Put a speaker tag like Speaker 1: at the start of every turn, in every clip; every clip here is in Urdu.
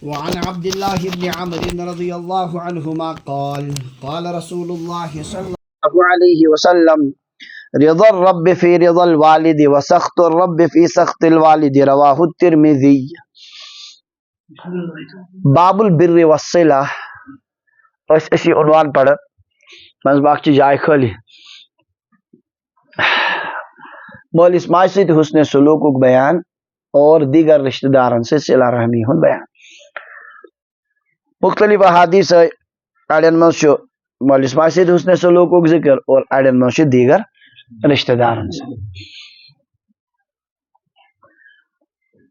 Speaker 1: وعن عبد الله بن عمرو رضي الله عنهما قال رسول الله صلى الله عليه وسلم رضا الرب في رضا الوالد وسخط الرب في سخط الوالد رواه الترمذي باب البر والصلة اسی عنوان پڑھ منز باق چی جائے خالی مولس ماج سے حسن سلوک بیان اور دیگر رشتہ دارن سے صلہ رحمی ہن بیان مختلف احادیث اڑین مز مولس ماج سے حسن سلوک ذکر اور اڑین مز دیگر رشتہ دارن سے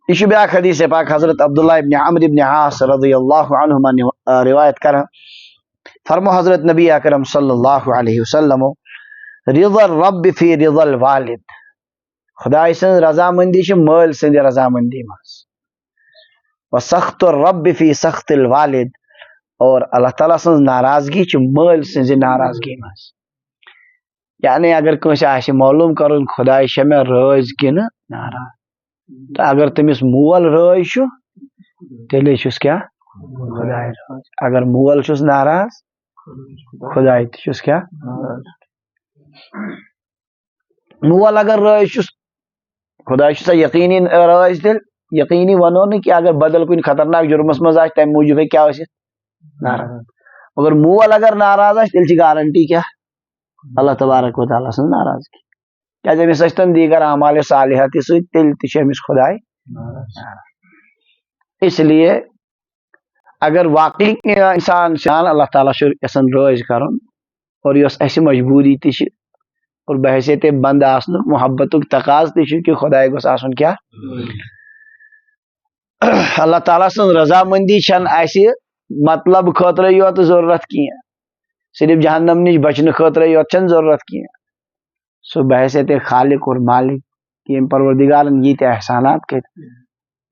Speaker 1: یہ بیاکھ حدیث پاک حضرت عبداللہ ابن عمرو ابن عاص رضی اللہ عنہما نے روایت کرا فرمو حضرت نبی اکرم صلی اللہ علیہ وسلم رضا الرب فی رضا الوالد خدای سن رضامندی چھ مال سند رضامندی مز وسخط الرب فی سخط الوالد اور اللہ تعالیٰ سن ناراضگی چھ مال سند ناراضگی مز یعنی اگر کنس آسہ معلوم کرن خدای شمہ راض کن ناراض تو اگر تمس مول راض چھ تیلے چھس کیا خدای راض اگر مول چھس ناراض خدای چھس کیا مول اگر راض چھس خدای چھس یقینی راض دل یقینی ونو نا کہ اگر بدل کن خطرناک جرمس مز آس تم موجود کیا ناراض مگر مول اگر ناراض آس تیل چھ گارنٹی کیا اللہ تبارک و تعالیٰ سن ناراض کی کیا جب سچتن دیگر اعمال صالحہ تی تیل تمس خدای اس لیے اگر واقعی انسان اللہ تعالیٰ یسن راض کرن اور یس اس مجبوری تی اور بحیثیت بند آسن محبت تقاض تی کہ خدای گوس آسن کیا اللہ تعالیٰ سن رضامندی چھن ایسی مطلب خاطر یوت ضرورت کی صرف جہنم نش بچنے خاطر یوت چھن ضرورت کی سو بحیثیت خالق اور مالک کہ پروردگارن یہ احسانات کے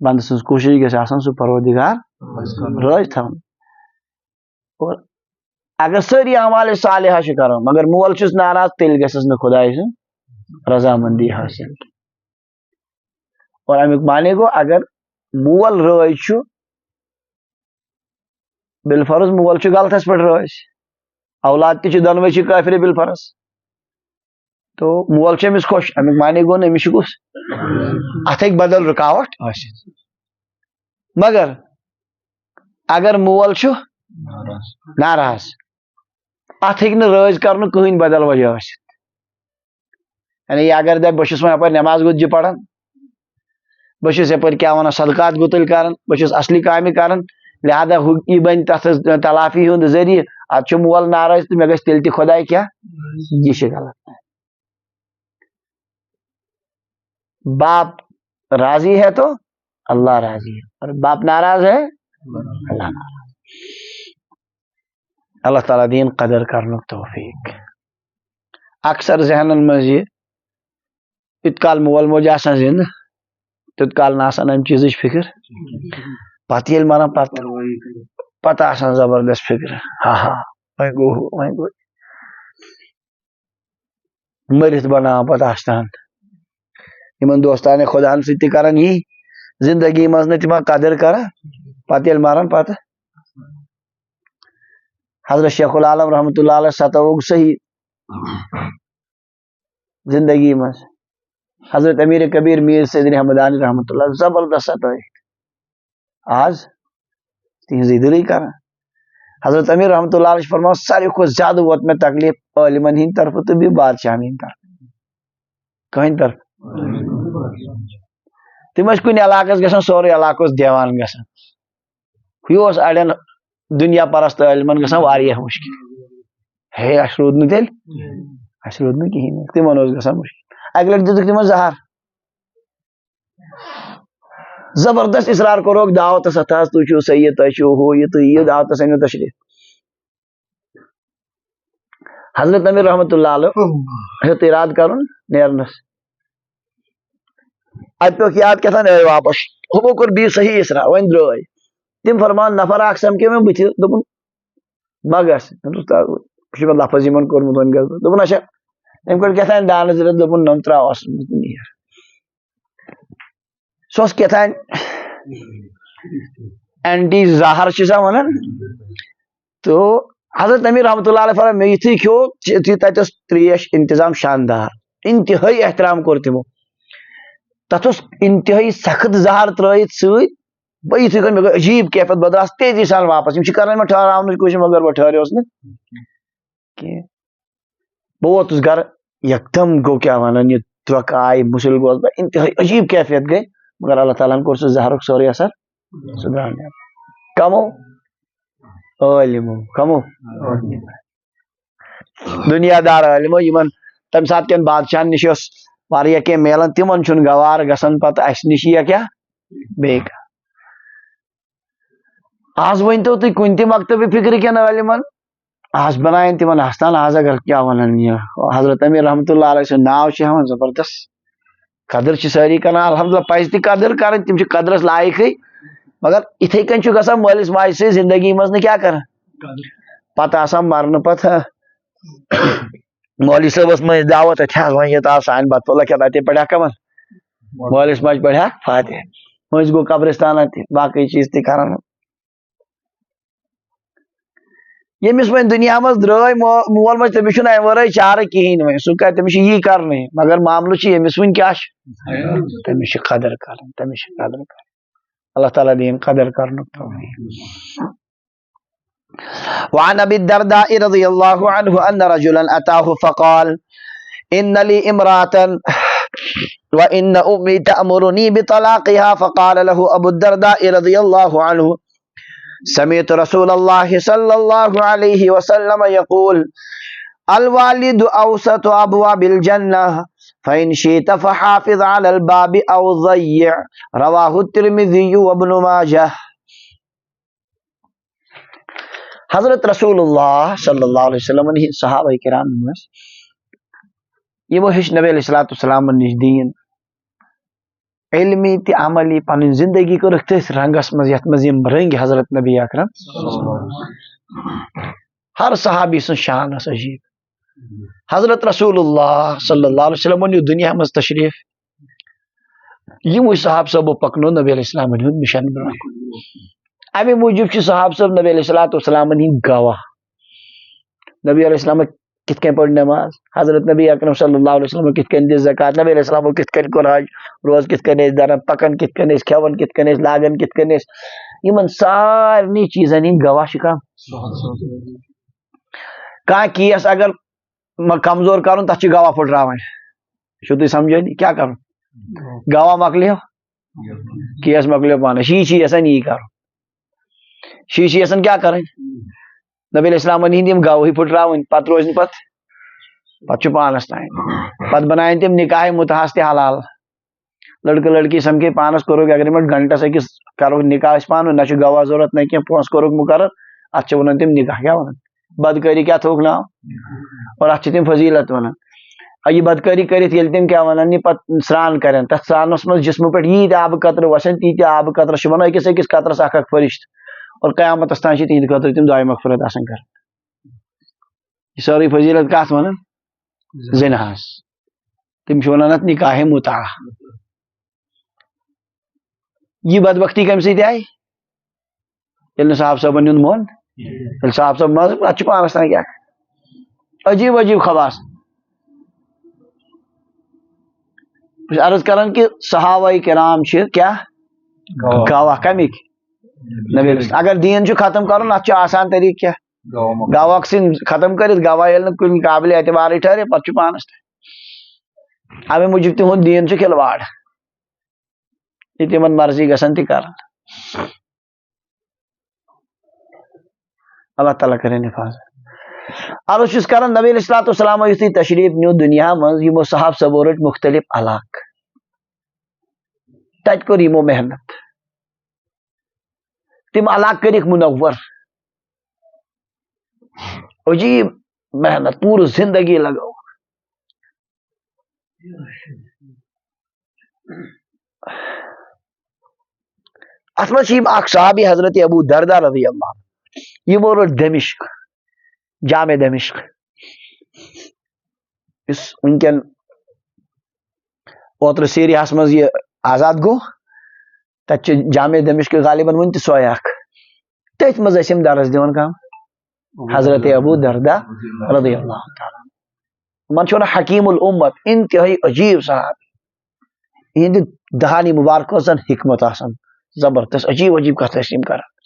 Speaker 1: بند سن کوشش گھس آسن سو پروردگار راض تھون اور اگر ساری اعمال صالحہ کرو مگر مول چھس ناراض تیل گھس نہ خدای سن رضامندی حاصل اور امیک معنی گو اگر مول راض چھ بالفرض مول چھ غلطس پہ راض اولاد تہ دونوے چھ کافر بالفرض تو مول چھ امس خوش امیک معنی گو امس گوس ات بدل رکاوٹ مگر اگر مول چھ ناراض ات ہیک راض کرن کہین بدل وجہ یعنی اگر دپ بہس وۄنۍ یپٲرۍ نماز گُتجہِ پران بہس یپٲرۍ کیا ونان صدقات گُتٕلۍ کران بہس اصلی کامہِ کران لہذا یہ بن تتھ تلافی ہند ذریعہ ات مول ناراض تو مے گژھِ تیٚلہِ تہِ خداے کیا یہ چھ غلط باپ راضی ہے تو اللہ راضی ہے اور باپ ناراض ہے اللہ ناراض اللہ تعالیٰ دین قدر کرنک توفیق اکثر ذہنن مز یہ ات کال مول موج آسان زندہ تیت کال ناسان ام چیز فکر پتہ یل مران پتہ آسان زبردست فکر ہاں ہاں وۄنۍ گوٚو مرتھ بناوان پتہ آستان یمن دوستان خداہن سۭتۍ کران یی زندگی مز نہ تمہ قدر کران پتہ یل مران پتہ حضرت شیخ العالم رحمۃ اللہ علیہ ستوک صحیح زندگی مز حضرت امیر کبیر میر سید احمدانی رحمۃ اللہ زبردست ستوک آج تہذی دلی کران حضرت امیر رحمۃ اللہ علیہ فرمان ساروی کھۄتہٕ زیادہ ووت مے تکلیف عالمن ہند طرف تو بیٚیہِ بادشاہن ہند طرف کٕہٕنۍ طرف تم کن علاقس گژھان سورے علاقہ دیوان گژھان یہ اڑین دنیا پرست عالمن گژھان واریاہ مشکل ہے اس رود نہ تیل اس رود نہ کہین تمن گژھان مشکل اگلے دتک تمن زہر زبردست اصرار کوروک دعوت ستاس تو چھو سید تو چھو ہو یہ تو یہ دعوت سن تشریف حضرت امیر رحمۃ اللہ علیہ اراد کرن نیرنس ات پہ یاد کتان واپس ہمو کور بی صحیح اسرا ون درٛاے تم فرمان نفر اکھ سمکھے مے بتھ دوٚپُن ما گژھ مےٚ لفظ یمن کوٚرمُت وۄنۍ گژھٕ بہٕ دوٚپُن اچھا أمۍ کوٚر کیٛاتھانۍ دانہٕ ضرورت دوٚپُن نوٚم ترٛاوس نیٖر سۄ ٲس کیٛاتھانۍ اینٹی زہر ونان تو حضرت امیر رحمۃ اللہ علیہ فرمایا مے یتھے کھیو تتھ تریش انتظام شاندار انتہائی احترام کور تمو تتھ انتہائی سخت زہر ترائت ست بہ یتھے کن مے عجیب کیفیت بدراس تیزی سان واپس کران ٹھہراؤن کوشش مگر بہ ٹھہریوس نا بہ ووتس گھر یکدم گو کیا ونان یہ دھوکہ آئی مسل گوس بہ انتہائی عجیب کیفیت گئی مگر اللہ تعالیٰ کور سہ زہرک سورے اثر سہ درٛاو نیبر کمو عالمو کمو دنیا دار عالمو یمن تمہ سات کن بادشاہن نش واریاہ کینٛہہ میلان تمن چھُنہٕ گوار گژھان پتہ اسہِ نش یہِ کیاہ بیٚیہِ کانٛہہ آز ؤنتو تُہۍ کُنہِ تہِ مکتبہِ فکرِ کٮ۪ن عالمن آز بناین تمن آستان آز اگر کیا ونان یہ حضرت امیر رحمۃ اللہ علیہ سُنٛد ناو چھِ ہاوان زبردست قدر چھِ سٲری کران الحمدللہ پزِ تہِ قدر کرٕنۍ تِم چھِ قدرس لائقٕے مگر اتھے کن چھُ گژھان مٲلِس ماجہِ سۭتۍ زندگی منٛز نہٕ کیاہ کران پتہٕ آسان مرنہٕ پتہٕ مولوی صٲبس منٛز دعوت اتہِ حظ وۄنۍ یہِ سانہِ بتہٕ پھوٚلہ کھٮ۪تھ اتے پڑھا کمن مٲلِس ماجہِ پڑھا فاتحہ مٔنٛزۍ گوٚو قبرستان تہِ باقٕے چیٖز تہِ کران ییٚمِس وۄنۍ دُنیا منٛز درٛاے مول موج تٔمِس چھُنہٕ امہِ ورٲے چارٕ کِہیٖنۍ وۄنۍ سُہ کرِ تٔمِس چھُ یی کرنٕے مگر معاملہٕ چھُ ییٚمِس وٕنہِ کیاہ چھُ تٔمِس چھِ قدر کرٕنۍ تٔمِس چھِ قدر کرٕنۍ اللہ تعالیٰ دِیِن قدر کرنُک توفیٖق وعن ابي الدرداء رضي الله عنه ان رجلا اتاه فقال ان لي امرأة وان امي تأمرني بطلاقها فقال له ابو الدرداء رضي الله عنه سمعت رسول الله صلى الله عليه وسلم يقول الوالد اوسط ابواب الجنة فإن شئت فحافظ على الباب او ضيع رواه الترمذي وابن ماجه حضرت رسول اللہ صلی اللہ علیہ وسلم صحابہ کرام یمو ہیچ نبی علیہ الصلوۃ والسلام نش دین علمی تہ عملی پن زندگی کورکھ تھی رنگس مز یت مز یم رنگ حضرت نبی اکرم ہر صحابی سن شان اس عجیب حضرت رسول اللہ صلی اللہ علیہ وسلم نیو دنیا مز تشریف یمو صحاب صاحبو پکنو نبی علیہ السلام ہند مشن برونٛہہ امی موجود صحاب صاحب نبی علیہ الصلوۃ والسلام ہند گواہ نبی علیہ السلام کت کن پڑھ نماز حضرت نبی اکرم صلی اللہ علیہ وسلم کت کن دس زکات نبی علیہ السلام کت کن کور حج روز کت کن درن پکن کت کن کھون کت کن لاگن کت کن یمن سارنی چیزن ہند گواہ کانٛہہ کیس اگر کمزور کرن تتھ چھ گواہ پھٹراوان چھو تُہۍ سمجھٲنی کیا کرن گواہ مکلیو کیس مکلیو پانے شیشی یسن یی کرن شیشی یسن کیا کریں نبی علیہ السلام ہند یم گواہی پھٹراون پتہ روز پتہ پانس تین پتہ بنائن تم نکاح متحس تہ حلال لڑکہ لڑکی سمکھے پانس کوٚرُکھ اگریمنٹ گھنٹس أکِس کرو نکاح پانو نہ گواہ ضرورت نہ کینٛہہ پونٛسہٕ کوٚرُکھ مقرر اتھ ونان تم نکاح کیا ونان بدکاری کیا تھوک ناو اور اتھ تم فضیلت ونان یہ بدکاری کرت یل تم کیا ونان یہ پتہ سران کرن تتھ سرانس مز جسم پہ ییت آبہ قطرٕ وسن تیٖتیٛاہ آبہ قطرس ونان أکِس أکِس قطرس اکھ اکھ فرشت اور قیامتس تان تہند خاطر تم دعائے مغفرت آسان کر یہ ساری فضیلت کت ونان زنہس تم ونان اتھ نکاح متع یہ بدبختی کم سی آئی یل صاحب صاحبن ہند مون یل صاحب صاحب مز ات پانس تان کیا عجیب عجیب خواص عرض کران کہ صحابہ کرام کیا گواہ کمک نبی اگر دین ختم کرن ات آسان طریقہ کیا گواہ سن ختم کرت گواہ یل کن قابل اعتبار ٹھہرے پتہ پانس امے موجود تہد دین کھلواڑ یہ تمن مرضی گژھان تہ کرن اللہ تعالیٰ کرن حفاظت عرض چھس کران نبی علیہ الصلوۃ والسلام یتھُے تشریف نیو دنیا مز یمو صحاب صاحبو رٹ مختلف علاقہ تت کور یمو محنت تم علاقہ کرک منور عجیب محنت پور زندگی لگو ات مز اخ صحابی حضرت ابو درداء رضی اللہ عنہ یمو رٹ دمشق جامع دمشق اس ونکن اوتر سیریاس مز یہ آزاد گو تت جامع دمشق غالباً ون تہ سوے اخ تٔتھۍ منٛز ٲسۍ یِم درس دِوان کم حضرت ابو دردہ رضی اللہ تعالیٰ من چھو نا حکیم الامت انتہائی عجیب صاحب یہ دہانی مبارک زن حکمت آسان زبردست عجیب عجیب کتھ یم کران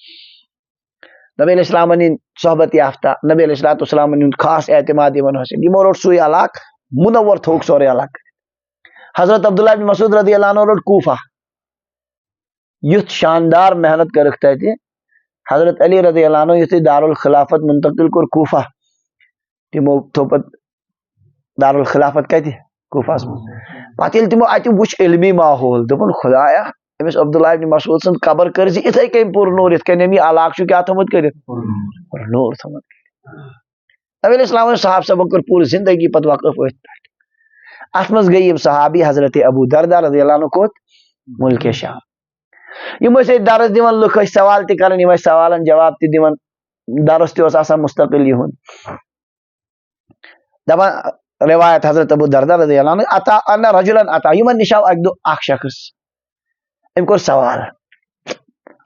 Speaker 1: نبی علیہ السلام صحبت یافتہ نبی علیہ السلام خاص اعتماد یمن حاصل یمو روٹ سوی علاقہ منور تھوک سورے علاقہ حضرت عبداللہ بن مسعود رضی اللہ عنہ روٹ کوفہ یتھ شاندار محنت کرک تتہ حضرت علی رضی اللہ عنہ یتھ دارالخلافت منتقل کور کوفہ تمو تھو پت دارالخلافت کتہ کوفہ پتہ ییٚلہِ تمو اتہ وچھ علمی ماحول دپن خدایا امس عبداللہ ابن مسعود سن قبر کر اتھے کن پور نور ات کن یہ علاقہ کیا تھومت کرت نور تھومت نبی علیہ السلام صاحب سبق کر پور زندگی پتہ وقف ات مز گئی یم صحابی حضرت ابو دردہ رضی اللہ عنہ کوت ملک شام یم درس دِوان لُکھ ٲسۍ سوال تہِ کران یم سوالن جواب تہِ دِوان درس تہِ اوس آسان مستقل یہُنٛد دپان روایت حضرت ابو دردہ رضی اللہ عنہ عطا ان رجلا عطا یمن نش آو اکہ دۄہ اکھ شخص ام کور سوال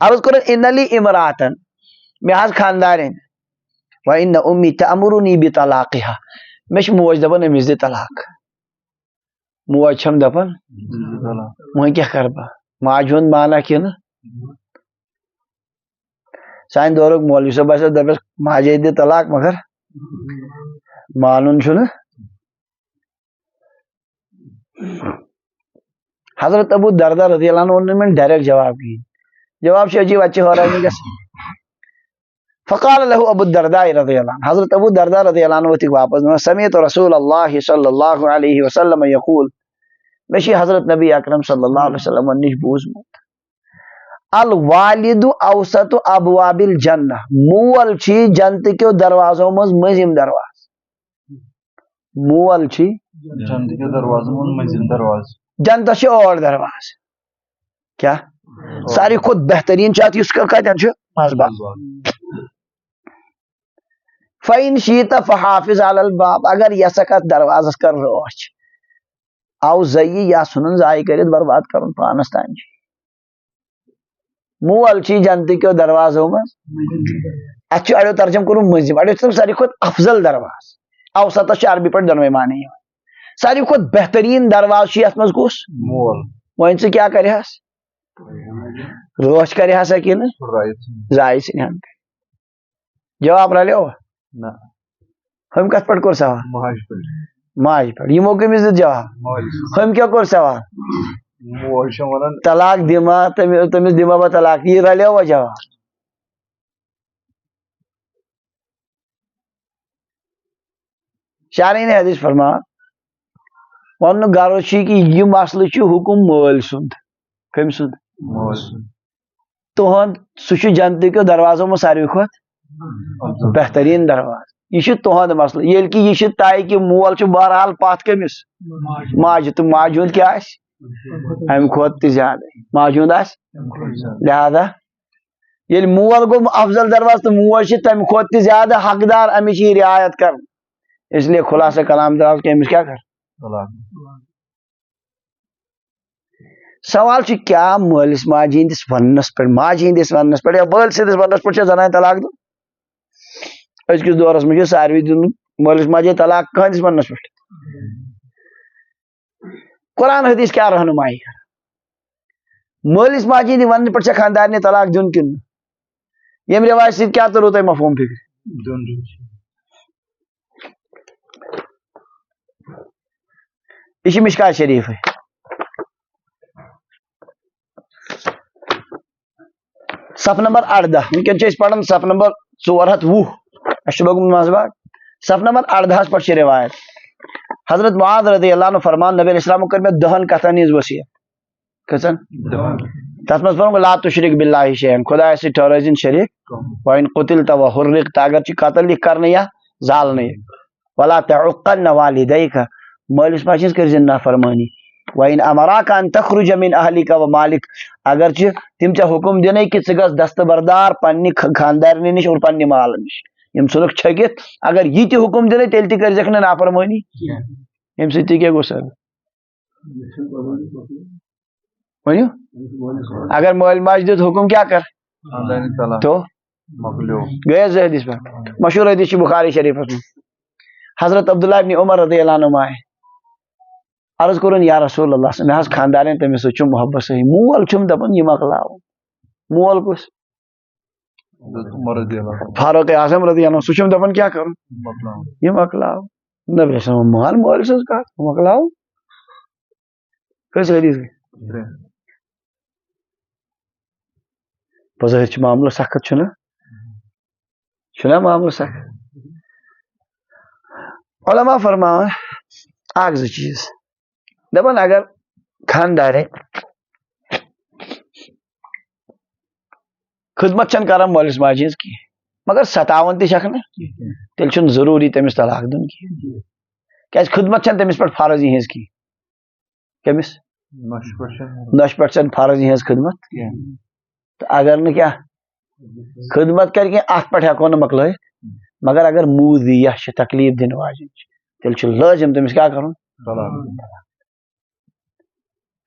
Speaker 1: عرض کور ان لی امراتن مے حظ خاندارین و ان امی تأمرنی بطلاقها مے چھ موج دپان امس دِ طلاق موج چھم دپان وۄنۍ کیاہ کر بہٕ ماجہ ہُنٛد مانا کن سانہِ دورُک مولوی صٲب آسہِ دپس ماجے دِ طلاق مگر مانُن چھُنہٕ حضرت ابو دردہ رضی اللہ عنہ ووٚن ڈائریکٹ جواب کہین جواب چھ عجیب اتہ حیرانی گژھان فقال له ابو الدرداء رضی اللہ عنہ حضرت ابو دردہ رضی اللہ عنہ ورتھ واپس سمعت رسول اللہ صلی اللہ علیہ وسلم یقول مے چھ حضرت نبی اکرم صلی اللہ علیہ وسلم نش بوزمت الوالد اوسط ابواب الجنہ مول چھ جنت کیو دروازوں مز مزم دروازہ مول چھ
Speaker 2: جنت کے دروازوں میں مزید دروازہ
Speaker 1: جنت چھ اور دروازہ کیا ساری خود بہترین چاہت اس کا کتن چھ مزبا فین شیت فحافظ علی الباب اگر یسکت دروازہ کر روچ او زئی یا سنن ضائع کرت برباد کرن پانس تان مول چھ جنت کے دروازوں میں اچھا اڑو ترجم کرو مزم اڑو ساری خود افضل دروازہ اوسط چھ عربی پہ دونوے معنی ساری کھت بہترین دروازہ چھ یتھ مز کس
Speaker 2: مول
Speaker 1: وۄنۍ ژٕ کیاہ کرہس روش کرہس کن ضائع ژھنہن جواب رلیو
Speaker 2: نہ
Speaker 1: ہم کت پہ کور سوال
Speaker 2: ماج پہ
Speaker 1: ماج پہ یمو کمس دت جواب ہم کیا کور سوال
Speaker 2: مول چھ ونان
Speaker 1: طلاق دما تمس دما بہ طلاق یہ رلیو جواب شارعین حدیث فرما ون غرض کہ یہ مسئلہ چھ حکم مول سند کم سند
Speaker 2: مول
Speaker 1: تہند سہ جنت کے دروازوں میں ساروی کھت بہترین دروازہ یہ تہند مسئلہ یل کہ یہ طے کہ مول چھ بہرحال پتھ کمس ماجہ تو ماجہ ہند کیا ام کھت تہ زیادہ ماجہ ہند لہذا یل مول گو افضل دروازہ تو موج چھ تمہ کھت تہ زیادہ حقدار امچ یہ رعایت کر اس لیے خلاصہ کلام دراز کہ امس کیا کر سوال چھ کیا مالس ماجہ ہندس ونس پہ ماجہ ہندس ونس پہ یا بال سندس ونس پہ زنان طلاق دن ازکس دورس میں ساروی دن مالس ماجہ طلاق کہندس ونس پہ قرآن حدیث کیا رہنمائی کر مالس ماجہ ہند ون پہ خاندار نے طلاق دن کن یم روایت ست کیا ترو تہ مفہوم فکر یہ مشکات شریف ہے صف نمبر 18 ونکن پڑھن صف نمبر 420 اچھا لوگ مذہب صف نمبر 18 پر روایت حضرت معاذ رضی اللہ عنہ فرمان نبی علیہ السلام کر میں 10 کتن ہز وصیت کتن تس مز فرمو لا تشرک باللہ شیئا خدا سے ٹھہرزن شریک وان قتلت وحرقت اگر چھ قتل کرنے یا زالنے ولا تعقن والدیک مالس ماجہ کرزن نافرمانی وَإِنْ أَمَرَاكَ أَن تَخْرُجَ مِنْ أَهْلِكَ وَمَالِكَ اگر تم ژے حکم دن کہ ژٕ گژھ دستبردار پنہ خاندارنہ نش اور پنہ مال نش یم ژھنک چھکت اگر یہ تہ حکم دن تیل تہ کرزکھ نہ نافرمانی یم سۭتۍ تہ کیاہ گوٚو سر ونیو اگر مول ماج دیت حکم کیا کر
Speaker 2: خاندانی طلاق
Speaker 1: تو
Speaker 2: مکلیو
Speaker 1: گئے حدیث پر مشہور حدیث بخاری شریف میں حضرت عبداللہ ابن عمر رضی اللہ عنہ آئے عرض کرن یا رسول اللہ میں حض خاندان تمس سچ محبت صحیح مول چھم دپن یہ مکلاو مول کس
Speaker 2: عمر رضی اللہ عنہ
Speaker 1: فاروق اعظم رضی اللہ عنہ سچم دپن کیا کروں
Speaker 2: مکلاو
Speaker 1: یہ مکلاو نبی صلی اللہ علیہ وسلم مال مول سے کہا مکلاو کیسے حدیث گئی بظاہر معاملہ سخت چھنا معاملہ سخت علماء فرماوان اکھ زٕ چیز دپان اگر خاندار خدمت چھن کران مولس ماجہ ہنز کی مگر ستاون تہ چھکھ نا تیل چھن ضروری تمس طلاق دن کی کیاز خدمت چھن تمس پہ فرض ہنز کی کمس نش پہ چھن فرض ہنز خدمت تو اگر نہ کیا خدمت کر کے ات پہ ہیکو نا مکلائت مگر اگر موذیہ تکلیف دن واجن تیل چھ لازم تمس کیا کرن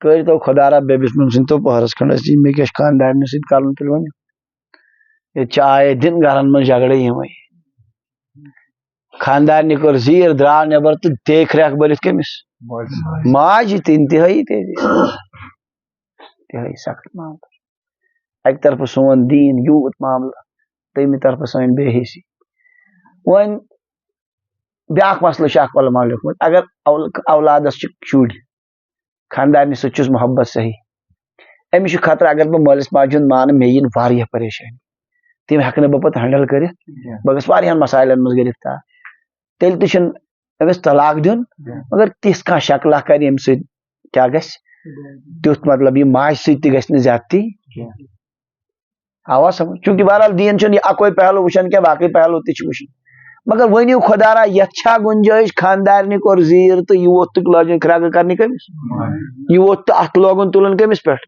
Speaker 1: کر تو خدا را بے بسم سن تو پہرس کھنڈس جی میں کیا خاندان سۭتۍ کرن تیل ون یہ چائے دن گھرن من جھگڑے ہمیں خاندان کر زیر درا نبر تو دیکھ ریکھ برت کمس ماج انتہائی سخت معاملہ اک طرف سون دین یوت معاملہ تمہ طرف سن بے حیثی ون بیاکھ مسئلہ اخ علماء لیوکھمت اگر اولادس شر خاندان ستھ محبت صحیح امس خطرہ اگر بہ مالس ماجہ ہند مان مے ین واریاہ پریشانی تم ہیکہ بہ پتہ ہینڈل کرت بہ گژھٕ واریاہن مسائلن مز گرفتار تیل تہ چھن امس طلاق دیون مگر تِژھ کانٛہہ شکلہ کر یم سۭتۍ کیا گژھِ تیُتھ مطلب یہ ماج سۭتۍ تہ گژھِ نہٕ زیادتی آواز سمجھ چونکہ بہرحال دین چھُنہٕ یہ اکوے پہلو وچھان کینٛہہ باقی پہلو تہ چھ وچھن مگر ونیو خدا را یتھ چھا گنجائش خاندارنی کوٚر زیٖر تہٕ یہِ ووت تہٕ لاجن کھرٛگہٕ کرنہِ کٔمِس یہ ووت تہٕ اتھ لوگُن تُلُن کٔمِس پٮ۪ٹھ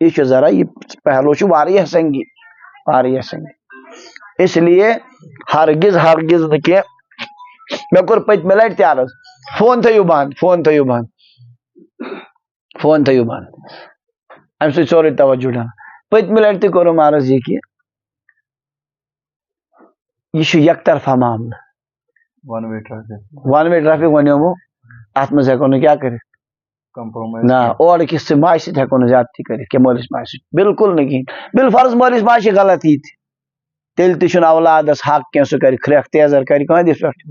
Speaker 1: یہ چھُ ذرا یہ پہلو چھُ واریاہ سنگین واریاہ سنگین اس لیے ہرگز ہرگز نہ کینٛہہ مےٚ کوٚر پٔتمہِ لٹہِ تہِ عرض فون تھٲیِو بنٛد فون تھٲیِو بنٛد فون تھٲیِو بنٛد امہِ سۭتۍ سورُے توجہ ڈلان پٔتمہِ لٹہِ تہِ کوٚرُم عرض یہ کہ یہ چھُ یک طرفہ معاملہ
Speaker 2: ون وے
Speaker 1: ٹریفک ونیومو ات مز ہیکو نہٕ کیا کٔرِتھ
Speaker 2: کمپرومائز
Speaker 1: نہ اور کس سے ماج سۭتۍ ہیکو نہٕ زیادتی کٔرِتھ کینٛہہ مٲلِس ماجہِ سۭتۍ بالکل نہٕ کِہیٖنۍ بالفرض مٲلِس ماجہِ چھِ غلط یہِ تہِ تیٚلہِ تہِ چھُنہٕ اولادس حق کینٛہہ سُہ کرِ کھرٛٮ۪کھ تیزر کرِ کٲنٛدِس پٮ۪ٹھ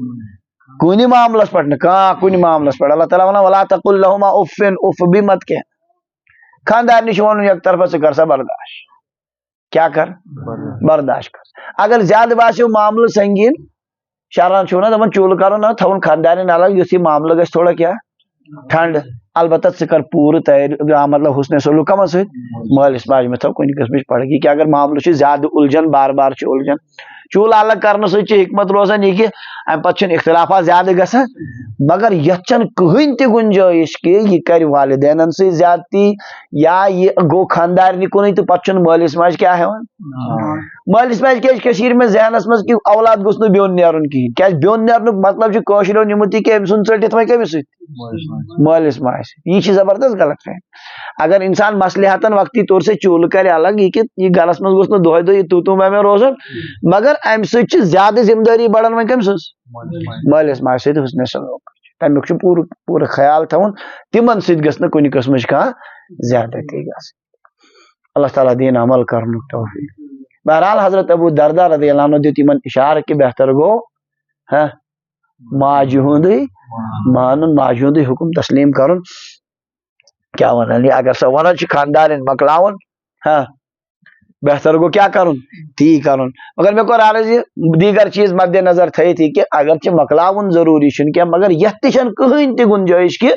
Speaker 1: کُنہِ معاملس پٮ۪ٹھ نہٕ کانٛہہ کُنہِ معاملس پٮ۪ٹھ اللہ تعالیٰ ونان ولا تقل لہما اف اف بھی مت کینٛہہ خاندارنہِ چھُ ونُن یک طرفہ ژٕ کر سا برداشت کیا کر برداشت کر اگر زیادٕ باسیو معاملہٕ سنگین شران چھُو نا دپان چوٗلہٕ کرُن نہ تھاوُن خاندارن الگ یُتھ یہِ معاملہٕ گژھِ تھوڑا کیا ٹھنڈ البتہ ژٕ کر پوٗرٕ تیٲری مطلب حسنِ سلوٗک کمن سۭتۍ مٲلِس ماجہِ مہ تھاو کُنہِ قٕسمٕچ پڑگی کہ اگر معاملہٕ چھُ زیادٕ الجھن بار بار چھُ الجھن چوٗلہٕ الگ کرنہٕ سۭتۍ چھِ حکمت روزان یہ کہ امہِ پتہٕ چھِنہٕ اختلافات زیادٕ گژھان مگر یتھ چھنہٕ کٕہٕنۍ تہِ گُنجٲیش کہ یہ کرِ والدینن سۭتۍ زیادتی یا یہ گوٚو خاندارنہِ کُنُے تہٕ پتہٕ چھُنہٕ مٲلِس ماجہِ کیاہ ہیوان مٲلِس ماجہِ کیازِ کٔشیٖرِ منٛز ذہنس منٛز کہ اولاد گوٚژھ نہٕ بیوٚن نیرُن کِہیٖنۍ کیازِ بیوٚن نیرنُک مطلب چھُ کٲشرٮ۪و نِمُت یہِ کہ أمۍ سُنٛد ژٔٹِتھ وۄنۍ کٔمِس سۭتۍ مٲلِس ماجہِ سۭتۍ یہ چھِ زبردست غلط فہمی اگر انسان مصلحتن وقتی طور سے چوٗلہٕ کرِ الگ یہ کہ یہ گرس منٛز گوٚژھ نہٕ دۄہے دۄہے تو تو میں روزُن مگر امہِ سۭتۍ چھِ زیادٕ ذمہٕ دٲری بڑان وۄنۍ کٔمۍ سٕنٛز مٲلِس ماجہِ سۭتۍ حسنِ سلوک تمیُک چھُ پوٗرٕ پوٗرٕ خیال تھاوُن تِمن سۭتۍ گژھِ نہٕ کُنہِ قٕسمٕچ کانٛہہ زیادتی گژھٕنۍ اللہ تعالیٰ دین عمل کرنُک توفیق بہرحال حضرت ابو درداء رضی اللہ عنہ دیُت یِمن اشارٕ کہ بہتر گوٚو ماجہِ ہُنٛدُے مانُن ماجہِ ہُنٛدُے حکم تسلیٖم کرُن کیا ونان یہ اگر سۄ ونان چھِ خاندارن مکلاوُن بہتر گو کیا کرن تی کرن مگر مے کوٚر عرض یہ دیگر چیز مد نظر تھٲیِتھ کہ اگرچہ مکلاوُن ضروری چھُنہٕ کینٛہہ مگر یتھ تہِ چھنہٕ کٕہٕنۍ تہِ گُنجٲیش کہ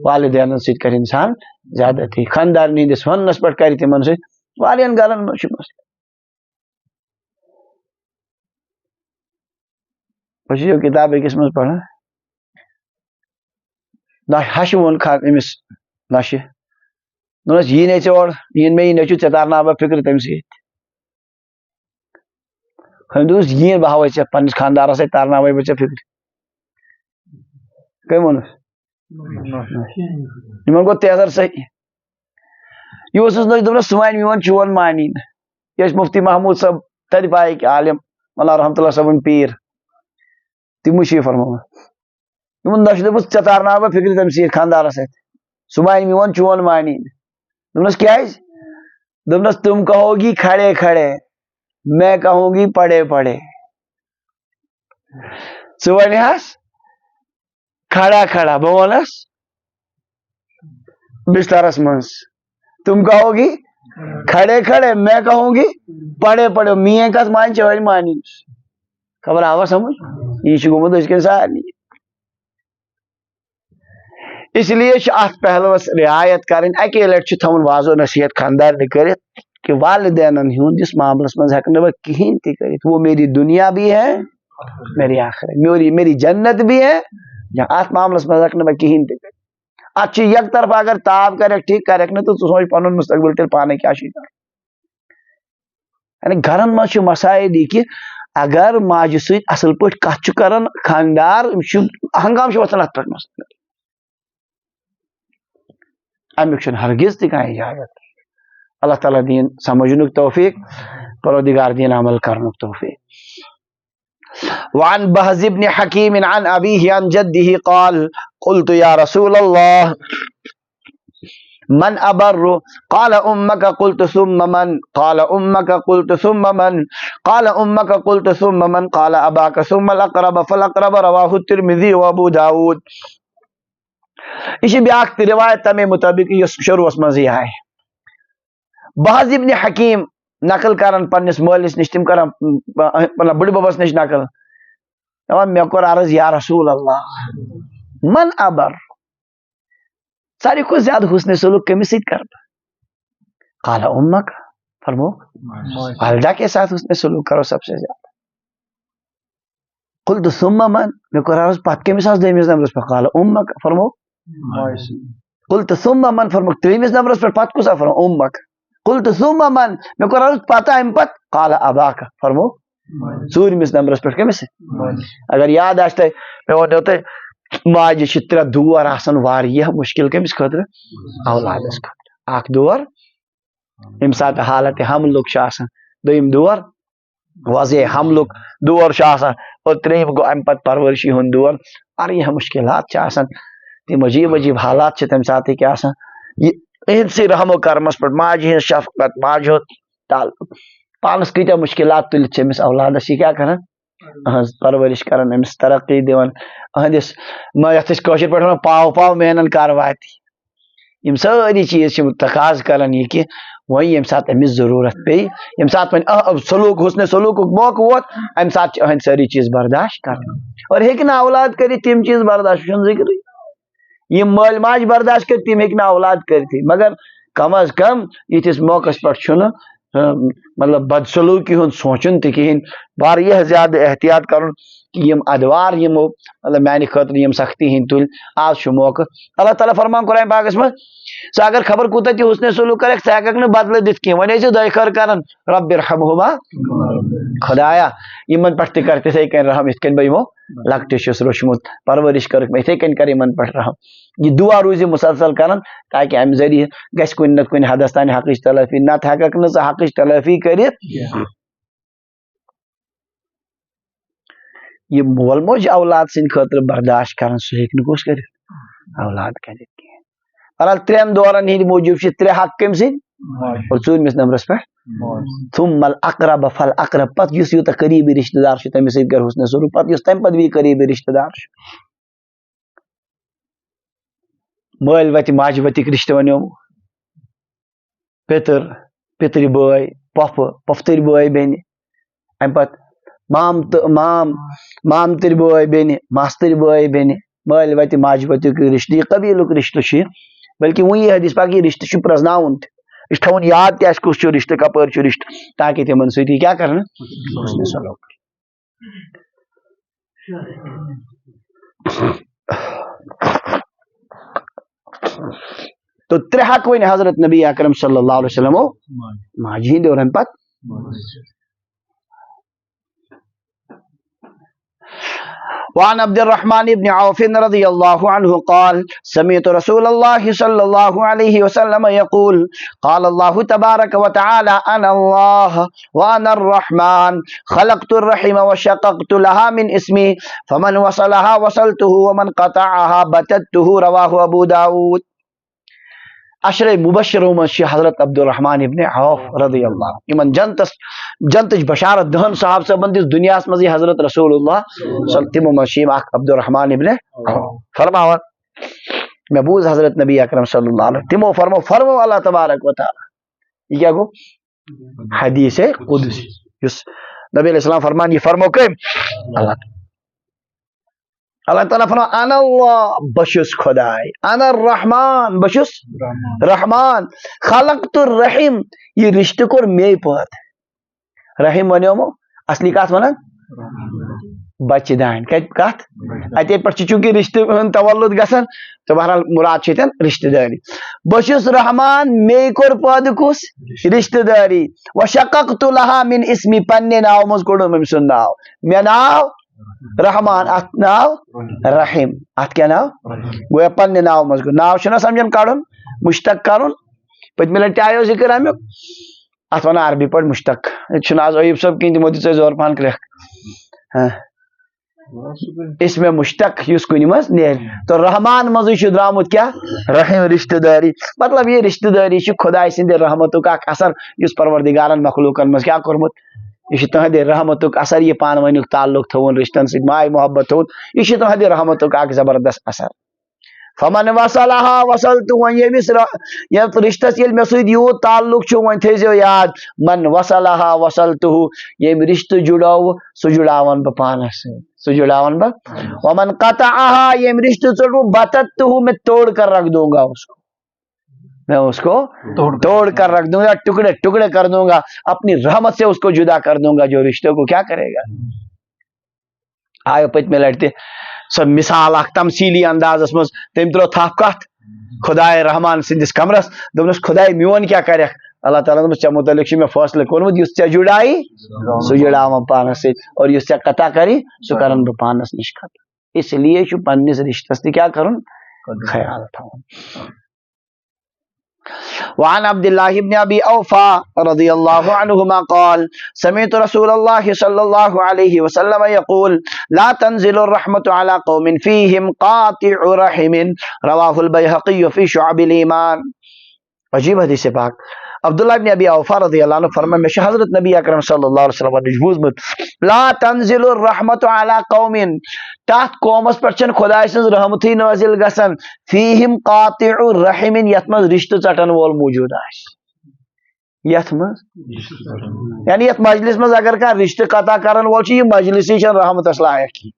Speaker 1: والدینن سۭتۍ کرِ انسان زیادتی خاندارن ہٕنٛدِس وننس پٮ۪ٹھ کرِ تِمن سۭتۍ واریاہن گرن منٛز چھُ مسلہٕ بہٕ چھُس یہِ کِتاب أکِس منٛز پران ہشہِ ووٚن أمِس نشہِ دوٚپنس یی نے ژےٚ اورٕ یِن مےٚ یہِ نیٚچوٗ ژےٚ تارناو بہٕ فکرِ تٔمۍ سۭتۍ أمۍ دوٚپُس یی بہٕ ہاوے ژےٚ پننِس خاندارس سۭتۍ تارناوے بہٕ ژےٚ فکرِ کٔمۍ ووٚنُس یِمن گوٚو تیزر صحیح یہ دس ون میون چون مانی یہ مفتی محمود صاحب تت بائک عالم مولانا رحمت اللہ صاحب پیر تمو یہ فرما نہ دس ے تارنا بہ فکر تم سی خاندارس ات سہ مان میون چون مانی دس کیاز دس تم کہو گی کھڑے کھڑے میں کہوں گی پڑے پڑے ثہ ونہس کھڑا کھڑا بہ ونس بسترس مز تم کہو گی کھڑے کھڑے میں کہوں گی پڑے پڑے میے کت مان چون مانی خبر آوا سمجھ یہ گومت اس کے سارے اس لیے ات پہلوس رعایت کریں اکی لٹ تھون واض و نصیحت خاندار نے کرت کہ والدین ہند اس معاملس مز ہیکہ بہ کہین تہ کرت وہ میری دنیا بھی ہے میری آخرت میری جنت بھی ہے ات معاملس مز ہیکہ بہ کہین تہ کرت ات یک طرف اگر تاب کرک ٹھیک کرک نا تو سوچ پن مستقبل تیل پانے کیا کر یعنی گھرن مز مسائل یہ کہ اگر ماجہ ست اصل پہ کت کران خاندار ہنگام وتھان ات پہ مسئلہ امیک ہرگز تہ کھانا اجازت اللہ تعالیٰ دین سمجھنک توفیق پروردگار دین عمل کرنک توفیق وعن بهز بن حكيم عن أبيه عن جده قال قلت يا رسول الله من أبر قال أمك قلت ثم من قال أمك قلت ثم من قال أمك قلت ثم من قال أباك ثم الأقرب فالأقرب رواه الترمذي وأبو داود یہ بیاکھ روایت تمے مطابق یس شروعس مز یہ ہے بحز ابن حکیم نقل کران پنس مالس نش تم کران بڑ ببس نش نقل مے کور عرض یا رسول اللہ من ابر ساری کو زیادہ حسن سلوک کمس ست کر قال امک فرمو والدہ کے ساتھ حسن سلوک کرو سب سے زیادہ قلت ثم من مے کور عرض پت کمس دمس نمبرس پر قال امک فرمو قلت ثم من فرمو تریمس نمبرس پر پت کسا فرمو امک قلت ثم من مے کور عرض پتہ ام پت قال اباک فرمو ژوٗرمِس نمبرس پہ کمس اگر یاد آس تہ مے ونو تہ ماجہ ترے دور آسان واریاہ مشکل کمس خاطر اولادس خاطر اخ دور یم سات حالت حملک آسان دویم دور وضع حملک دور آسان اور تریم گو ام پتہ پرورشی ہند دور واریاہ مشکلات آسان تم عجیب عجیب حالات تم سات آسان اہندسی رحم و کرمس پہ ماجہ ہند شفقت ماجہ ہند تعلق پانس کتیا مشکلات تلت امس اولادس یہ کیا کران پرورش کران امس ترقی دان اہندس یت کاشر پہ پاو پاو محنت کار وات یم ساری چیز تقاض کران یہ کہ وۄنۍ ییٚمہِ ساتہٕ أمِس ضروٗرت پیٚیہِ ییٚمہِ ساتہٕ وۄنۍ سلوٗک حسنِ سلوٗکُک موقعہٕ ووت اَمہِ ساتہٕ چھِ أہٕنٛدۍ سٲری چیٖز برداشت کرٕنۍ اور ہیٚکہِ نہٕ اولاد کٔرِتھ تِم چیٖز برداشت چھُنہٕ ذِکرٕے یِم مٲلۍ ماجہِ برداشت کٔرِتھ تِم ہیٚکہِ نہٕ اولاد کٔرِتھٕے مگر کم از کم یِتھِس موقعس پٮ۪ٹھ چھُنہٕ مطلب بدسلوٗکی ہُنٛد سونٛچُن تہِ کِہیٖنۍ واریاہ زیادٕ احتیاط کرُن کہ یم ادوار یمو مطلب میانہ خاطر یم سختی ہند تل آج چھ موقع اللہ تعالیٰ فرمان قرآن پاکس من سہ اگر خبر کوتہ تہ حسن سلوک کرک ثہ ہیکک نہ بدلہ دت کی ونے چھ دعا خیر کرن رب ارحمہما خدایا یمن پٹھ تہ کر تتھے کن رحم ات کن بہ یمو لکٹہ چھس روشمت پرورش کرک اتھے کن کر یمن پٹھ رحم یہ دعا روزی مسلسل کرن تاکہ ام ذریعہ گژھِ کن نہ کن حدس تان حقچ تلافی نہ ہیکک نہ سہ حقچ تلافی کرت یہ مول موج اولاد سن خاطر برداشت کرن سہ ہیک نہ کس کرت اولاد کرت کی بہرحال ترین دورن ہند موجود چھ ترے حق کم سن اور ژوٗرمِس نمبرس پہ ثم الاقرب فالاقرب پتہ یس یوتہ قریبی رشتہ دار چھ تمس سۭتۍ کر حسن سلوک پتہ یس تمہ پتہ بھی قریبی رشتہ دار چھ مٲلۍ وتہِ ماجہِ وتِک رشتہ ونیو پتر پتر بٲے پۄپھٕ پۄپھتٕرۍ بٲے بیٚنہِ امہ پتہٕ مامتٕرۍ بٲے بیٚنہِ ماستٕرۍ بٲے بیٚنہِ مٲلۍ وتہِ ماجہِ وتیُک رشتہ یہ قبیلُک رشتہ چھ بلکہ وۄنۍ یہ حدیث پاک یہ رشتہ چھ پرزناوُن تہ یہ تھاوُن یاد تہ کس چھ رشتہ کپٲرۍ چھ رشتہ تاکہ تمن سۭتۍ کیا کرن حسن سلوک تو ترے حق ون حضرت نبی اکرم صلی اللہ علیہ وسلم ماجہ ہند اور امہ پتہ وعن عبد الرحمن بن عوف رضي الله عنه قال سمعت رسول الله صلى الله عليه وسلم يقول قال الله تبارك وتعالى أنا الله وأنا الرحمن خلقت الرحم وشققت لها من اسمي فمن وصلها وصلته ومن قطعها بتته رواه أبو داود. اشرے مبشروں میں حضرت عبد الرحمن ابن عوف رضی اللہ یمن جنتچ بشارت دہن صاحب سے بندس دنیا مزی حضرت رسول اللہ تمو مشیم عبد الرحمن ابن عوف فرماوا میں بوز حضرت نبی اکرم صلی اللہ علیہ تمو فرمو اللہ تبارک و تعالی یہ کیا گو حدیث قدسی یس نبی علیہ السلام فرمان یہ فرمو کہ اللہ تعالیٰ فرما انا اللہ بشس خدای انا الرحمن بشس رحمان خلقت الرحم یہ رشتہ کور میں پت رحم ونیومو اصلی کات ونان بچہ دان کت اتے پر چونکہ رشتہ تولد گسن تو بہرحال مراد چھتن رشتہ داری بشس رحمان میں کور پد کس رشتہ داری وشققت لها من اسمی پنہ ناو مز کوڑم ام سن ناو مے ناو رحمان ات ناو رحیم ات کیا ناو گویا پنہ ناو مز ناو چھنا سمجھن کڑن مشتق کرن پتمہ لٹہ آیو ذکر امیک ات ونان عربی پہ مشتق چھنا آز ایوب صاحب کہین تمو دِژ زور پہن کرک اس میں مشتق یس کن مز نیر تو رحمان مزے درامت کیا رحم رشتہ داری مطلب یہ رشتہ داری خدا سند رحمتک اخ اثر اس پروردگارن مخلوقن مز کیا کورمت یہ تہند رحمتک اثر یہ پان ونیک تعلق تھون رشتن سی ماے محبت تھون یہ تہند رحمتک اخ زبردست اثر فمن وصلها وصلت یہ رشتس یل مے سید یوت تعلق چھ ون تھیزو یاد من وصلها وصلته یہ رشتہ جڑو سو جڑاون ب پانس سو جڑاون ب ومن قطعها یہ رشتہ چڑو بتته میں توڑ کر رکھ دوں گا اس کو میں اس کو توڑ کر رکھ دوں گا ٹکڑے ٹکڑے کر دوں گا اپنی رحمت سے اس کو جدا کر دوں گا جو رشتوں کو کیا کرے گا آئے پت میں لڑتے سب مثال اخ تمثیلی انداز مز تم ترو تھپ کت خدائے رحمان سندس کمرس دس خدائے میون کیا کرے اللہ تعالیٰ ژے متعلق میں فیصلہ کورمت اس ژے جڑائی سو جڑاون پانس ست اور اس ژے قطع کری سو کرن بہ پانس نش قطع اس لیے پنس رشتس تہ کیا کرن خیال تھاون. وعن عبد الله بن ابي اوفى رضي الله عنهما قال سمعت رسول الله صلى الله عليه وسلم يقول لا تنزل الرحمة على قوم فيهم قاطع رحم رواه البيهقي في شعب الايمان. عجیب حدیث پاک عبداللہ ابن ابی اوفا رضی اللہ عنہ فرمائے میں حضرت نبی اکرم صلی اللہ علیہ وسلم نجبوز مت لا تنزل الرحمت علی قوم تحت قومس پر چن خدا سن رحمتی نازل گسن فیہم قاطع الرحم یتمز رشتہ ژٹن وول موجود آس یتمز یعنی یت مجلس مز اگر کا رشتہ قطع کرن وول چھ یہ مجلسی چھ رحمت اس لائق کی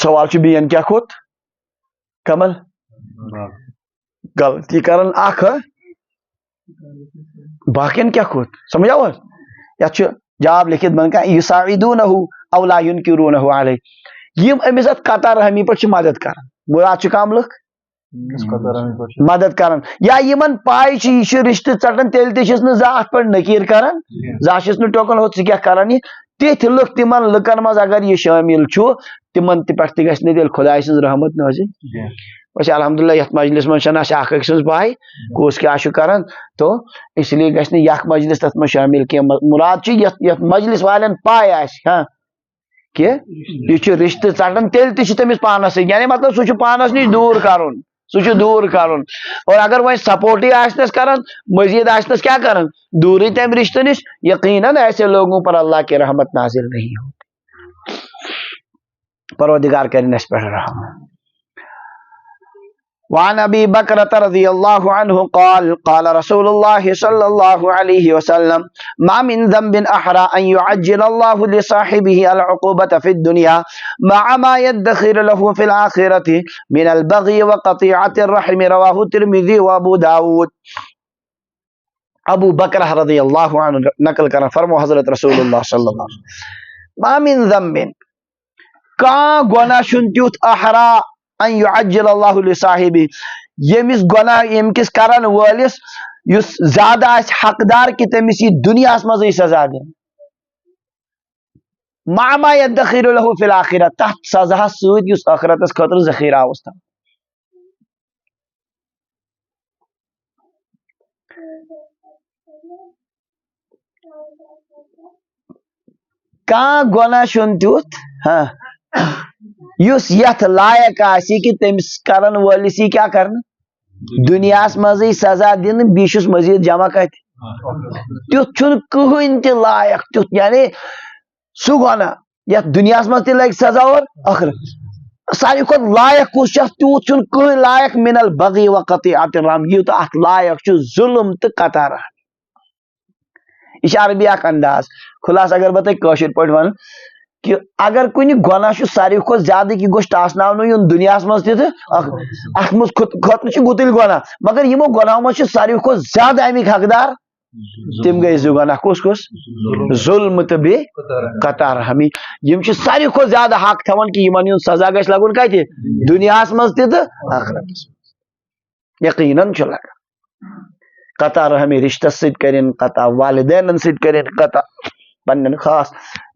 Speaker 1: سوال چھ بیان کیا کھوت کمل غلطی کرن اخ باقین کیا کھوت سمجھاو یا جواب لکھت بن کا یساعدونہ او لا ينکرونہ علیہ یم امس قطع رحمی پر مدد کرن مراد چھ کام لکھ مدد کرن یا یمن پائی چھ یہ رشتہ ژٹن تیل تہ چھس نہ ذات پر نکیر کرن زا چھس نہ ٹوکن ہوت کیا کرن یہ تتھ لک تمن لکن مز اگر یہ شامل چھ تمن تہ پٹھ گژھِ نہ تیل خدای سٕنٛز رحمت نازل ویسے الحمدللہ یت مجلس من چھنہ اخ أکۍ سٕنٛز پاے کس کیا چھ کران تو اس لیے گژھِ نہ یک مجلس تتھ من شامل کی مراد چھ یت مجلس والن پاے آسہِ ہاں کہ یہ چھ رشتہ ژٹن تیل تہ چھ تمس پانس یعنی مطلب سہ چھ پانس نش دور کرن سہ چھ دور کرن اور اگر وہ سپورٹ ہی آسنس کرن مزید آسنس کیا کرن دوری تم رشتہ نش یقیناً ایسے لوگوں پر اللہ کی رحمت نازل نہیں ہوتی پروردگار کرے اس پر رحم. وعن ابي بكرة رضي الله عنه قال قال رسول الله صلى الله عليه وسلم ما من ذنب احرى ان يعجل الله لصاحبه العقوبة في الدنيا مع ما يدخر له في الآخرة من البغي وقطيعة الرحم رواه الترمذي وابو داود. ابو بکرہ رضی اللہ عنہ نقل کرنا فرمو حضرت رسول اللہ صلی اللہ علیہ وسلم ما من ذنب کا گناہ شنتیوت احرى ان يعجل الله لصاحبه یمس گناہ یمکس کرن وٲلس یس زیادہ آس حقدار کہ تمس یہ دنیا مز سزا دین ما يدخر له في الآخرة تحت سزا سود یس آخرتس خاطر ذخیرہ اوس تھاوان. کان گناہ چھُن تیُتھ یُس یتھ لائق آسی کہ تمس کرن وٲلِس یی کیا کرن دنیاہس منٛزٕے سزا دِنہٕ بیٚیہِ چھُس مزید جمع کتہِ تیُتھ چھُنہٕ کٕہٕنۍ تہِ لایق تیُتھ یعنی سُہ گناہ یتھ دنیاہس منٛز تہِ لگہِ سزا اور ٲخرت ساروی کھۄتہٕ لایق کُس چھُ اتھ تیوٗت چھُنہٕ کٕہٕنۍ لایق من البغی و قطیعۃ الرحم یوٗتاہ اتھ لایق چھُ ظلم تہٕ قطع رحم. یہ چھُ عربی اکھ انداز خلاص اگر بہٕ تۄہہِ کٲشِر پٲٹھۍ ونہٕ کہ اگر کُنہِ گۄناہ چھُ ساروی کھۄتہٕ زیادٕ یہِ گوٚژھ ٹاسناونہٕ یُن دُنیاہس منٛز تہِ تہٕ اتھ منٛز خٲطرٕ چھِ گُتٕلۍ گۄناہ مگر یِمو گۄناہو منٛز چھِ ساروی کھۄتہٕ زیادٕ امیِکۍ حقدار تِم گٔے زٕ گۄناہ کُس کُس ظلم تہٕ بیٚیہِ قطع رحمی یِم چھِ ساروی کھۄتہٕ زیادٕ حق تھاوان کہ یِمن ہُنٛد سزا گژھِ لگُن کتہِ دُنیاہس منٛز تہِ تہٕ ٲخرتس یقیٖنن چھُ لگان قطع رحمی رشتس سۭتۍ کرن قطع والدینن سۭتۍ کرن قطع پنن خاص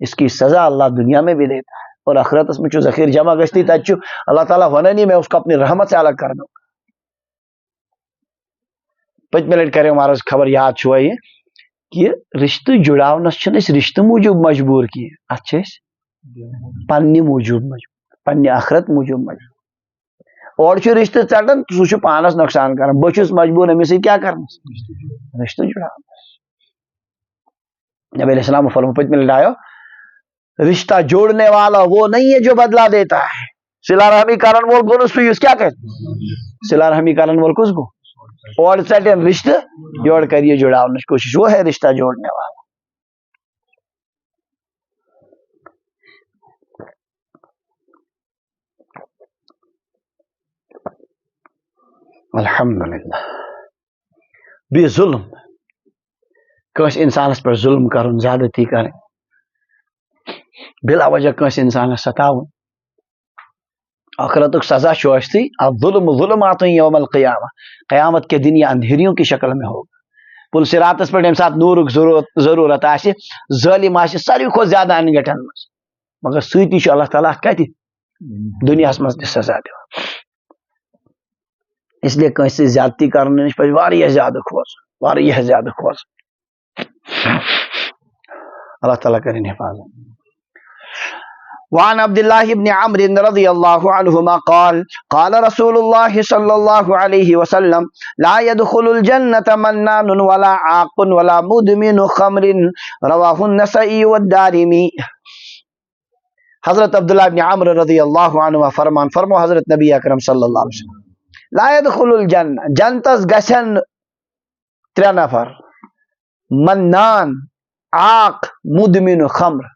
Speaker 1: اس کی سزا اللہ دنیا میں بھی دیتا ہے اور آخرتس میں ذخیر جمع گشتی تچ اللہ تعالیٰ ونانی میں اس کو اپنی رحمت سے الگ کر دوں گا. پتمہ لٹہِ کرے مہاراج خبر یاد چھوا یہ کہ رشتہ جڑاونس چھنہٕ أسۍ رشتہ موجوب مجبور کینٛہہ اتھ چھِ أسۍ پننہِ موجوب مجبور پننہِ آخرت موجوب مجبور اور چھُ رشتہ ژٹان سُہ چھُ پانس نۄقصان کران بہٕ چھُس مجبور أمِس سۭتۍ کیٛاہ کرنس رشتہ جڑاونس. نبی علیہ السلام فرمایا پتمہ لٹہِ آیو رشتہ جوڑنے والا وہ نہیں ہے جو بدلہ دیتا ہے صلہ رحمی کرن وول گوٚو نہٕ سُہ یُس کیٛاہ کرِ صلہ رحمی کرن وول کُس گوٚو اور ژٹن رشتہ یورٕ کر یہ جڑاونٕچ کوشش وہ ہے رشتہ جوڑنے والا. الحمدللہ بیٚیہِ ظلم کٲنٛسہِ انسانس پٮ۪ٹھ ظلم کرُن زیادتی کرٕنۍ بلا وجہ کٲنٛسہِ انسانس ستاوُن آخرتُک سزا چھُ ٲسۍتھٕے الظلم ظلمات یوم القیامہ قیامت کے دن یہ اندھیریوں کی شکل میں ہوگا پل صراطس پٮ۪ٹھ ییٚمہِ ساتہٕ نوٗرُک ضروٗرت آسہِ ظٲلم آسہِ ساروی کھۄتہٕ زیادٕ انگٹھن منٛز مگر سۭتی چھُ اللہ تعالیٰ اتھ کتہِ دُنیاہس منٛز تہِ سزا دِوان اس لیے کٲنٛسہِ سۭتۍ زیادتی کرنہٕ نِش پزِ واریاہ زیادٕ کھوژُن واریاہ زیادٕ کھوژُن اللہ تعالیٰ کرن حفاظت. وعن عبد الله بن عمرو رضي الله عنهما قال قال رسول الله صلى الله عليه وسلم لا يدخل الجنة منان ولا عاق ولا مدمن خمر رواه النسائي والدارمي. حضرت عبداللہ ابن عمرو رضی اللہ عنہ فرمو حضرت نبی اکرم صلی اللہ علیہ وسلم لا يدخل الجنة جنتس گژھن ترے نفر منان عاق مدمن خمر.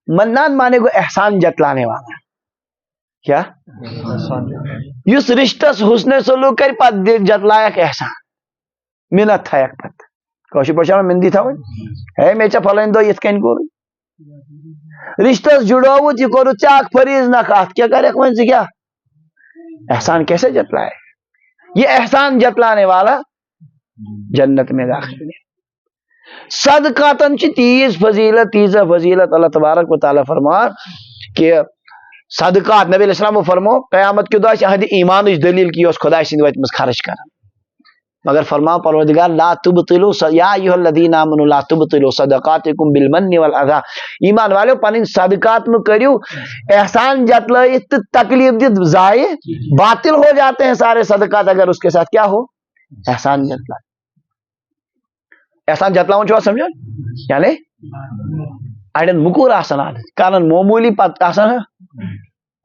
Speaker 1: منان مانے گو احسان جتلانے والا کیا یس رشتس حسن سلوک کر پت جتلائک احسان منت تھایک پت کوشش پڑھا مندی تھا ہے میں چا پھلائن دو یت کن کور رشتس جڑوت یہ کرو چاک فریض نہ کہت کیا کرے کون سے کیا احسان کیسے جتلائے یہ احسان جتلانے والا جنت میں داخل ہے. صدقاتن چی تیز فضیلت اللہ تبارک و تعالیٰ فرما کہ صدقات نبی علیہ السلام فرمو قیامت کے دعا اہد ایمان دلیل کی اس خدا سند وقت مز خرچ کر مگر فرما پروردگار لا تبطلوا یا ایھا الذین آمنوا لا تبطلوا صدقاتکم بالمن والاذى ایمان والو پنن صدقات میں کریو احسان جتلائیت تکلیف دت ضائع باطل ہو جاتے ہیں سارے صدقات اگر اس کے ساتھ کیا ہو احسان جتلا. احسان جتلاؤن چھو سمجھا یعنی اڑن مکور آسان کرن معمولی پت آسان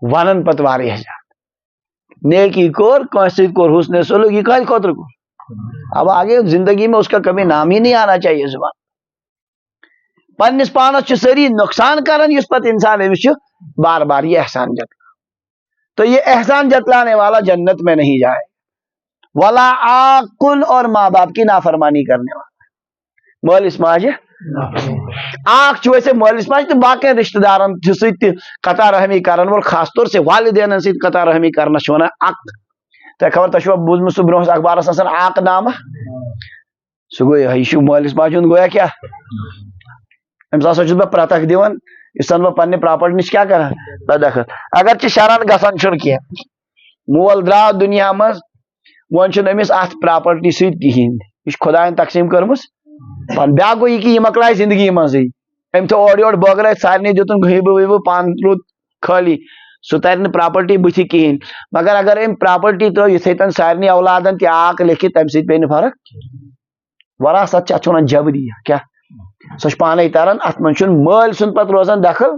Speaker 1: ونن پت واریاہ زیادہ نیکی کور کانسی کور حسن سلوک یہ کل خاطر کور اب آگے زندگی میں اس کا کبھی نام ہی نہیں آنا چاہیے زبان پنس پانس سری نقصان کرن اس پت انسان امس بار بار یہ احسان جتلا تو یہ احسان جتلانے والا جنت میں نہیں جائے. ولا عاقل اور ماں باپ کی نافرمانی کرنے والا مالس ماجہ آنکھ ویسے مالس ماجہ تو باقی رشتہ دارن ست قطع رحمی کرن وول خاص طور سے والدین ست قطع رحمی کرنا ونان عق تہ خبر تہ بوزمت سہ برہ اخبارس آسان عاق نامہ سہ گو یہ مالس ماجہ ہند گویا کیا امس ہسا چھس بہ پرتک دِوان اس بہ پنہ پراپرٹی نش کیا کران تدخل اگرچہ شران گژھان چھُنہٕ کینٛہہ مول درٛاو دُنیا منٛز وۄنۍ چھُنہٕ أمِس اتھ پراپرٹی سۭتۍ کِہیٖنۍ یہِ چھِ خۄدایَن تقسیٖم کٔرمٕژ بیٛاکھ گوٚو یہِ کہِ یہِ مۄکلاے زندگی منٛزٕے أمۍ تھوٚو اورٕ یورٕ بٲگرٲیِتھ سارنٕے دیُتُن غیٖبہٕ ویٖبہٕ پانہٕ روٗد خٲلی سُہ ترِ نہٕ پراپرٹی بٕتھِ کِہیٖنۍ مگر اگر أمۍ پراپرٹی ترٛٲو یِتھَے کٔنۍ سارنٕے اولادن تہِ آک لیکھِتھ تَمہِ سۭتۍ پیٚیہِ نہٕ فرق وراثت چھِ اتھ چھِ وَنان جبری کیٛاہ سۄ چھِ پانے تران اتھ منٛز چھُنہٕ مٲلۍ سُنٛد پتہٕ روزان دخل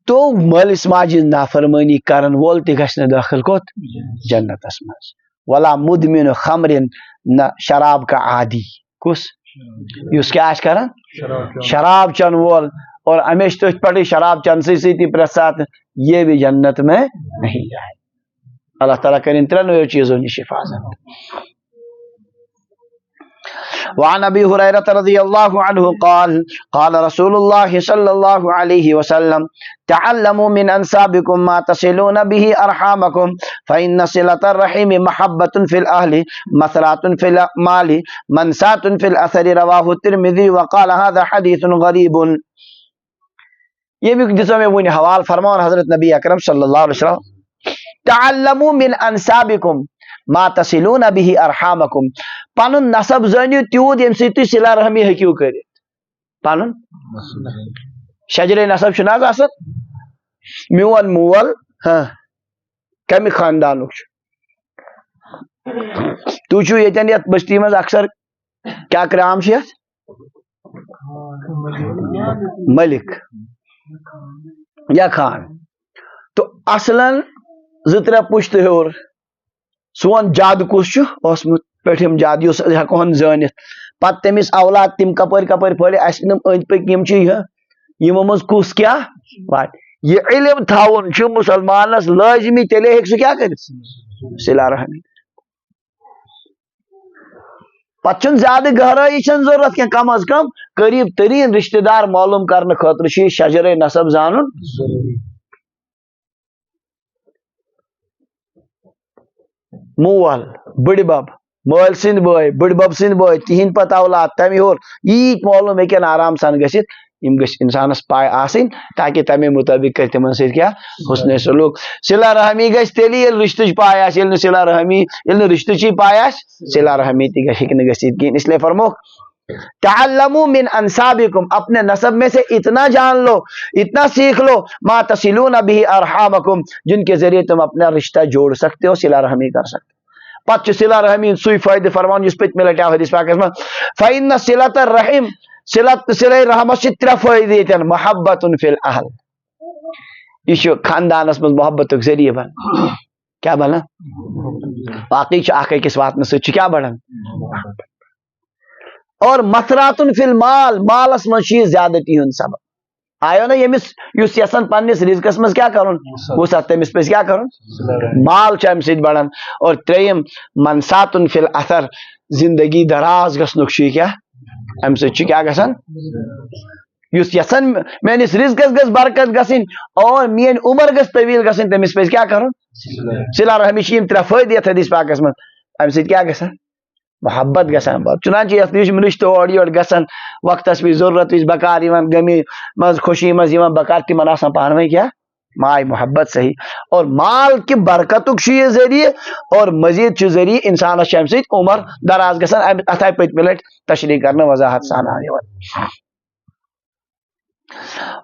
Speaker 1: تو مٲلِس ماجہِ ہِنٛز نافرمٲنی کرن وول تہِ گژھِ نہٕ دٲخل کوٚت جنتس منٛز ولا مدمن خمرن نہ شراب کا عادی کُس یُس کیٛاہ آسہِ کران شراب چن وول اور ہمیشہ تٔتھۍ پٮ۪ٹھٕے شراب چنسٕے سۭتی پرٛٮ۪تھ ساتہٕ یہ بھی جنت میں نہیں جائے اللہ تعالیٰ کرن ترٛٮ۪نوَیو چیٖزو نِش حفاظت وعن ابي هريره رضي الله عنه قال قال رسول الله صلى الله عليه وسلم تعلموا من انسابكم ما تصلون به ارحامكم فان صله الرحم محبه في الاهل مثرات في المال منسات في الاثر رواه الترمذي وقال هذا حديث غريب یہ بھی دسو میں ونی حوال فرمان حضرت نبی اکرم صلی اللہ علیہ وسلم تعلموا من انسابكم ما تصلون به ارحامكم پنن نسب زٲنِو تیوٗت ییٚمہِ سۭتۍ تُہۍ صلہ رحمی ہیٚکِو کٔرِتھ پنُن شجرے نسب چھُنہٕ حظ آسان میون مول کمہِ خاندانُک چھُ تُہۍ چھُو ییٚتٮ۪ن یتھ بستی منٛز اکثر کیٛاہ کرام چھِ یتھ ملک یا خان تو اصلن زٕ ترٛےٚ پُشتہٕ ہیوٚر سون جادٕ کُس چھُ اوسمُت پٔٹھِم جادٕ یُس ہٮ۪کہون زٲنِتھ پتہٕ تٔمِس اولاد تِم کپٲرۍ کپٲرۍ پھٔلۍ اَسہِ یِم أنٛدۍ پٔکۍ یِم چھِ یِمو منٛز کُس کیٛاہ واتہِ یہ علم تھاوُن چھُ مُسلمانس لٲزمی تیٚلے ہیٚکہِ سُہ کیٛاہ کٔرِتھ صلہ رحمی پتہٕ چھُنہٕ زیادٕ گہرٲیی چھنہٕ ضروٗرت کینٛہہ کم از کم قریٖب تریٖن رشتہٕ دار معلوٗم کرنہٕ خٲطرٕ چھُ یہِ شجرے نسب زانُن مول بٕڈِ بب مٲلۍ سٕنٛدۍ بٲے بٕڈِ بب سٕنٛدۍ بٲے تِہنٛدۍ پتہٕ اولاد تمہِ ہیوٚر ییٖتۍ معلوٗم ہیٚکن آرام سان گٔژھِتھ یِم گٔژھۍ انسانس پاے آسٕنۍ تاکہِ تمے مُطٲبق کرِ تِمن سۭتۍ کیٛاہ حُسنِ سلوٗک صلہ رحمی گژھِ تیٚلہِ ییٚلہِ رشتٕچ پاے آسہِ ییٚلہِ نہٕ صلہ رحمی ییٚلہِ نہٕ رشتٕچی پاے آسہِ صلہ رحمی تہِ ہیٚکہِ نہٕ گٔژھِتھ کِہیٖنۍ اس لیے فرموکھ تعلموا من انسابکم اپنے نسب میں سے اتنا جان لو اتنا سیکھ لو ما تصلون به ارحامکم جن کے ذریعے تم اپنا رشتہ جوڑ سکتے ہو صلہ رحمی کر سکتے پتہ چھُ صلہ رحمی سُے فٲیدٕ فرمان یُس پٔتمہِ لٹہِ آو حدیث پاکس منٛز فإن صلة الرحم صلہ رحمس چھِ ترٛےٚ فٲیدٕ ییٚتٮ۪ن محبت فی الاہل یہ چھُ خاندانس منٛز محبتُک ذریعہ بنان کیٛاہ بنان باقٕے چھُ اکھ أکِس واتنہٕ سۭتۍ چھُ کیٛاہ بڑان اور مثرات فی المال مالس منٛز چھُ یہِ زیادتی ہُنٛد سبب آیو نا ییٚمِس یُس یژھان پننس رزقس منٛز کیٛاہ کرُن وسعت تٔمِس پزِ کیٛاہ کرُن مال چھُ امہِ سۭتۍ بڑان اور ترٛیٚیِم منساتن فی الاثر زندگی دراز گژھنُک چھُ یہِ کیٛاہ امہِ سۭتۍ چھُ کیٛاہ گژھان یُس یژھان میٲنِس رزقس گژھِ برکت گژھٕنۍ اور میٲنۍ عمر گژھِ طویل گژھٕنۍ تٔمِس پزِ کیٛاہ کرُن صلہ رحمی چھِ یِم ترٛےٚ فٲیدٕ یتھ حدیث پاکس منٛز امہِ سۭتۍ کیٛاہ گژھان محبت گژھان چُنانچہ یتھ یِم رشتہٕ اورٕ یورٕ گژھان وقتس وِزِ ضروٗرت وِزِ بکار یِوان غمی منٛز خوشی منٛز یِوان بکار تِمن آسان پانہٕ ؤنۍ کیٛاہ ماے محبت صحیح اور مال کہِ برکتُک چھُ یہِ ذٔریعہٕ اور مزیٖد چھُ ذٔریعہٕ انسانس چھُ امہِ سۭتۍ عمر دراز گژھان اتھ آیہِ پٔتمہِ لٹہِ تشریح کرنہٕ وضاحت سان یِوان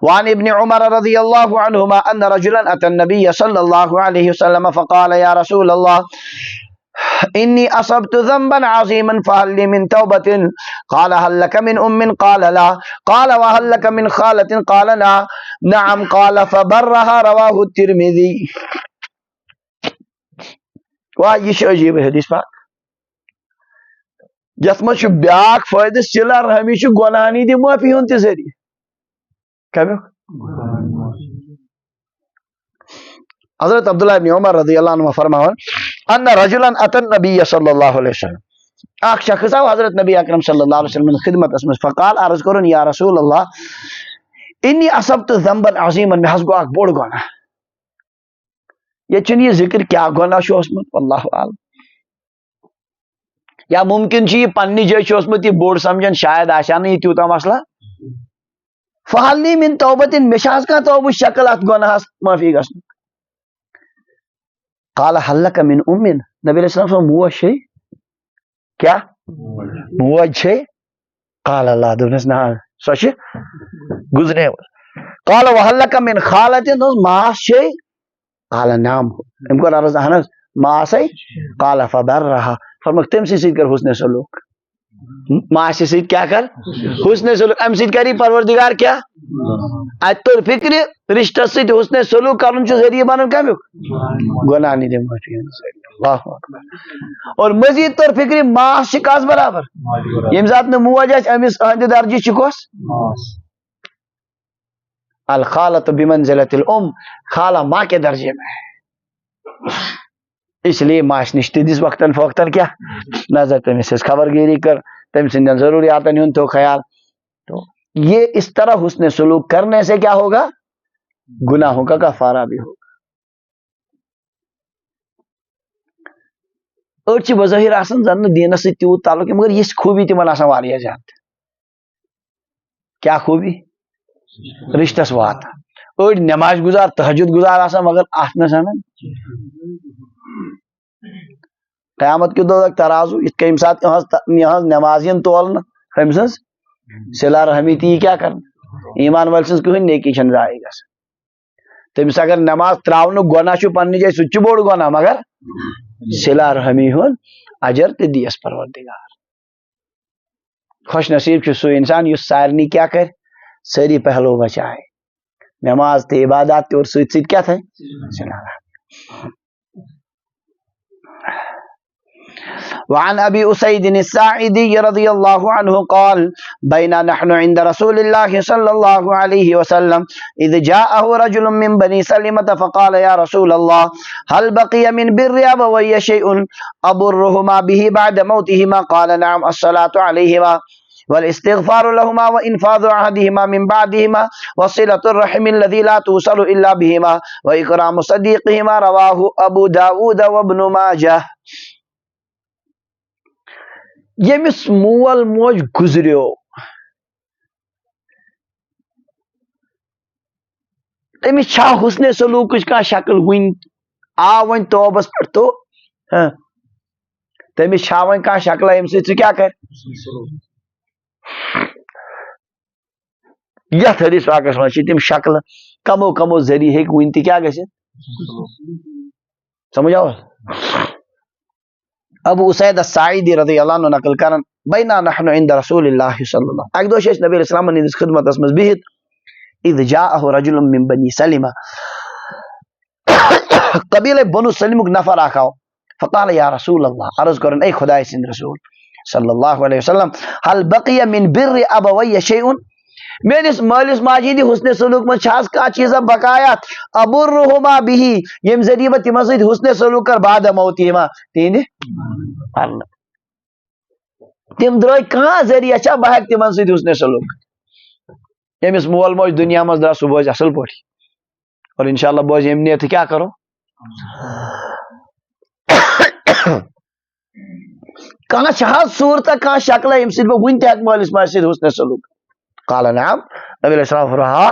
Speaker 1: وعن ابن عمر رضي الله عنهما أن رجلا أتى النبي صلى الله عليه وسلم فقال يا رسول الله إني أصبت ذنبا عظيما فهل لي من توبة قال هل لك من أم قال لا قال وهل لك من خالة قال لا نعم قال فبرها رواه الترمذي یہ چھُ عجیب حدیث پاک یتھ منٛز چھُ بیاکھ فٲیدٕ صلہ رحمی چھُ گۄناہن ہِنٛدِ معٲفی ہُنٛد تہِ ذٔریعہٕ کمیُک حضرت عبداللہ ابن عمر رضی اللہ عنہ فرماوان ان رجلا اتى النبي صلی اللہ علیہ وسلم اکھ شخص آو حضرت نبی اکرم صلی اللہ علیہ وسلم خدمتس منٛز فقال عرض کوٚرُن یا رسول اللہ انی اصبت ذنبا عظیما مےٚ حظ گوٚو اکھ بوٚڑ گۄناہ ییٚتہِ چھُنہٕ یہِ ذکر کیٛاہ گۄناہ چھُ اوسمُت واللہ اعلم یا ممکن یہ پنہ جائے اوسمت یہ بوڑ سمجھان شاید آشا نہ یہ تیوتا مسئلہ فحلی من توبت مشاز کا توبہ شکل ات گناہس معافی گژھن قال هل لك من ام نبی علیہ السلام فرمو موج ہے کیا موج ہے قال اللہ دونس نا سو گزرے قال وهل لك من خالة ماس ہے قال نعم ام کو عرض اہن ماس ہے قال فبرها فرمک تم سے کر حسن سلوک ماس سے کیا کر حسن سلوک ام سے کری پروردگار کیا اتر فکر رشتہ سے حسن سلوک کرن چھ ذریعہ بنن کمیک گناہ نہیں دے معافی اللہ اکبر اور مزید طور فکر ماس شکاس برابر یم ذات نے موجہ امس اہند درجہ چکوس الخالۃ بمنزلۃ الام خالہ ماں کے درجے میں ہے اس لیے ماش نشتی دس وقتاً فوقتاً کیا نظر تمس خبر گیری کر تم سندن ضروریاتن ہن تو خیال تو یہ اس طرح حسن سلوک کرنے سے کیا ہوگا گناہوں کا کفارہ بھی ہوگا اڑچ بظاہر آسان زن دینس سے تیوت تعلق مگر یہ خوبی تمن آسان واریاہ زیادہ کیا خوبی رشتس وات اڑ نماز گزار تہجد گزار آسان مگر ات نہ سنن قیامت کے دو ترازو اس کے ساتھ یہاں نمازین تولن ہم سنس صلہ رحمی تی کیا کرنا ایمان ول سنس کہن نیکی چھن ضائع گژھان تمس اگر نماز تراون گناہ چھ پنہ جائے سہ بوڑ گناہ مگر صلہ رحمی ہن اجر تہ دیس پروردگار خوش نصیب چھ سو انسان یس سارنی کیا کر ساری پہلو بچائے نماز تہ عبادات تہ اور سۭتۍ سۭتۍ کیا تھے صلہ رحمی وعن ابي اسيد الساعدي رضي الله عنه قال بينا نحن عند رسول الله صلى الله عليه وسلم اذ جاءه رجل من بني سلمة فقال يا رسول الله هل بقي من بر ابوي شيء ابرهما به بعد موتهما قال نعم الصلاة عليهما والاستغفار لهما وانفاذ عهدهما من بعدهما وصلة الرحم الذي لا توصل الا بهما واكرام صديقهما رواه ابو داود وابن ماجه یمس مول موج گزریو تمس چھا حسن سلوک کا شکل ون آ ون توبس پہ تو تمس چھا ون کا شکل ام سی کیا کر یت حدیث واقعس مز تم شکل کمو کمو ذریعہ ہیک ون تہ کیا گژھت سمجھ آو ابو اسید الساعدی رضی اللہ عنہ نقل کرن بینا نحن عند رسول اللہ صلی اللہ اک دو نبی علیہ السلام نے خدمت اس بہت اذ جاءه رجل من بني سلمہ قبیلہ بنو سلمہ نفر آکھاو فقال یا رسول اللہ عرض کرن اے خدا سند رسول صلی اللہ علیہ وسلم هل بقي من بر ابوي شيء میرس مالس ماجی دی حسن سلوک من چھاس کا چیزا بقایات ابرهما به یم ذریعہ تم سید حسن سلوک کر بعد موتهما تین اللہ تم درای کہاں ذریعہ چا بہک تم سید حسن سلوک یمس مول موج دنیا مز درا صبح اصل پوٹی اور انشاءاللہ بوز یم نیت کیا کرو کہاں چھاس صورت کہاں شکل یم سید ون تہ مالس ماج سید حسن سلوک قال نعم نبی علیہ السلام فرہا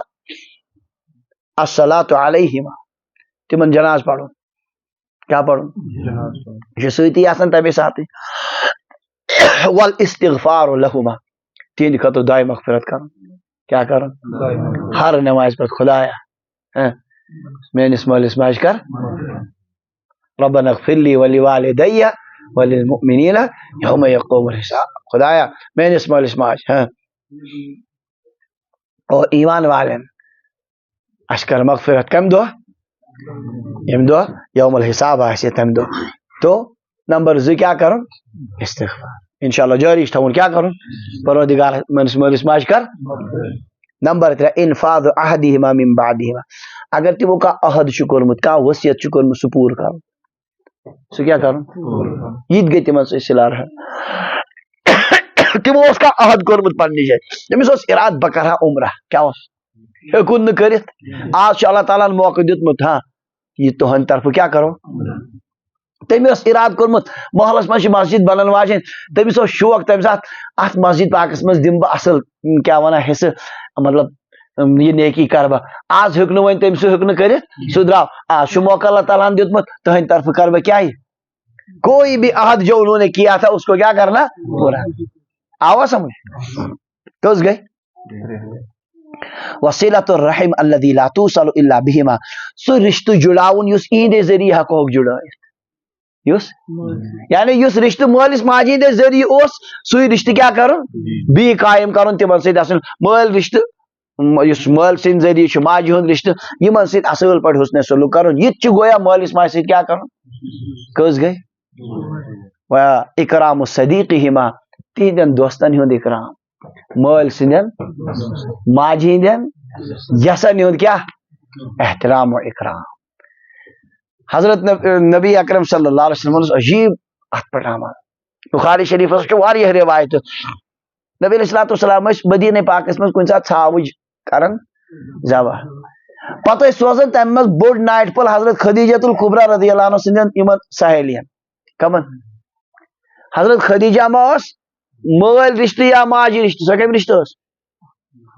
Speaker 1: الصلاة علیہما تمن جناز پڑھو کیا پڑھو یہ سویتی آسان تبی ساتھی والاستغفار لہما تین خطر دعائی مغفرت کرو کیا کرو ہر نماز پر خدایا میں اسمال اسماج کر ربنا اغفر لی ولوالدی وللمؤمنین یوم یقوم الحساب خدایا میں اسمال اسماج اور ایمان والن اشکر مغفرت کم دو یم دو یوم الحساب آئیسی تم دو تو نمبر زی کیا کروں استغفار انشاءاللہ جاری اشتاون کیا کروں پروردگار من اسماج کر نمبر 3 انفاذ عہدہما من بعدہما اگر تمو کا عہد شکر مت کا وصیت شکر مت سپور کرو سو کیا کروں عید گئی تمن سے صلہ رحم تمو اس کا عہد کورمت پننی جائے تمس اس اراد بکرہ عمرہ کیا اس ہیکن نہ کرت آج اللہ تعالیٰ نے موقع دیتمت ہاں یہ تہن طرف کیا کرو تمس اراد کورمت محلس مجھ مسجد بنن واجن تمس شوق تمہ سات ات مسجد پاکس مز دم بہ اصل کیا ونان حصہ مطلب یہ نیکی کر بہ آز ہیوک ون تم سہ ہیوک کرت سہ درو آج موقع اللہ تعالیٰ نے دیتمت تہند طرف کر بہ کیا کوئی بھی عہد جو انہوں نے کیا تھا اس کو کیا کرنا پورا آوا سمجھ کس گئی وصیلۃ الرحم الذی لا توصل الا بہما سہ رشتہ جڑاون یس ایندے ذریعہ ہکوک جڑائت یس یعنی یس رشتہ مالس ماجہ ہندے ذریعہ اس سہ رشتہ کیا کرن بی قائم کرن تمن سۭتۍ آسن مال رشتہ یس مال سند ذریعہ ماجہ ہند رشتہ یمن سۭتۍ اصل پٲٹھۍ حسن سلوک کرن یہ گویا مالس ماجہ سۭتۍ کیا کرن کس گئی و اکرام صدیقہما تہندین دوستن ہند اکرام مال سندین ماجہ ہندین یسن ہند کیا احترام و اکرام حضرت نبی اکرم صلی اللہ علیہ وسلم عجیب ات پہ عمل بخاری شریف واریاہ روایت نبی علیہ الصلوۃ والسلام مدینہ پاکس مز کن سات ژھاوج کرن ذبح پتہ سوزن تم مز بوڑ نائٹ پل حضرت خدیجۃ الکبریٰ رضی اللہ عنہ سندین یمن سہیلین کمن حضرت خدیجہ ما مال رشتہ یا ماجہ رشتہ سو کم رشتہ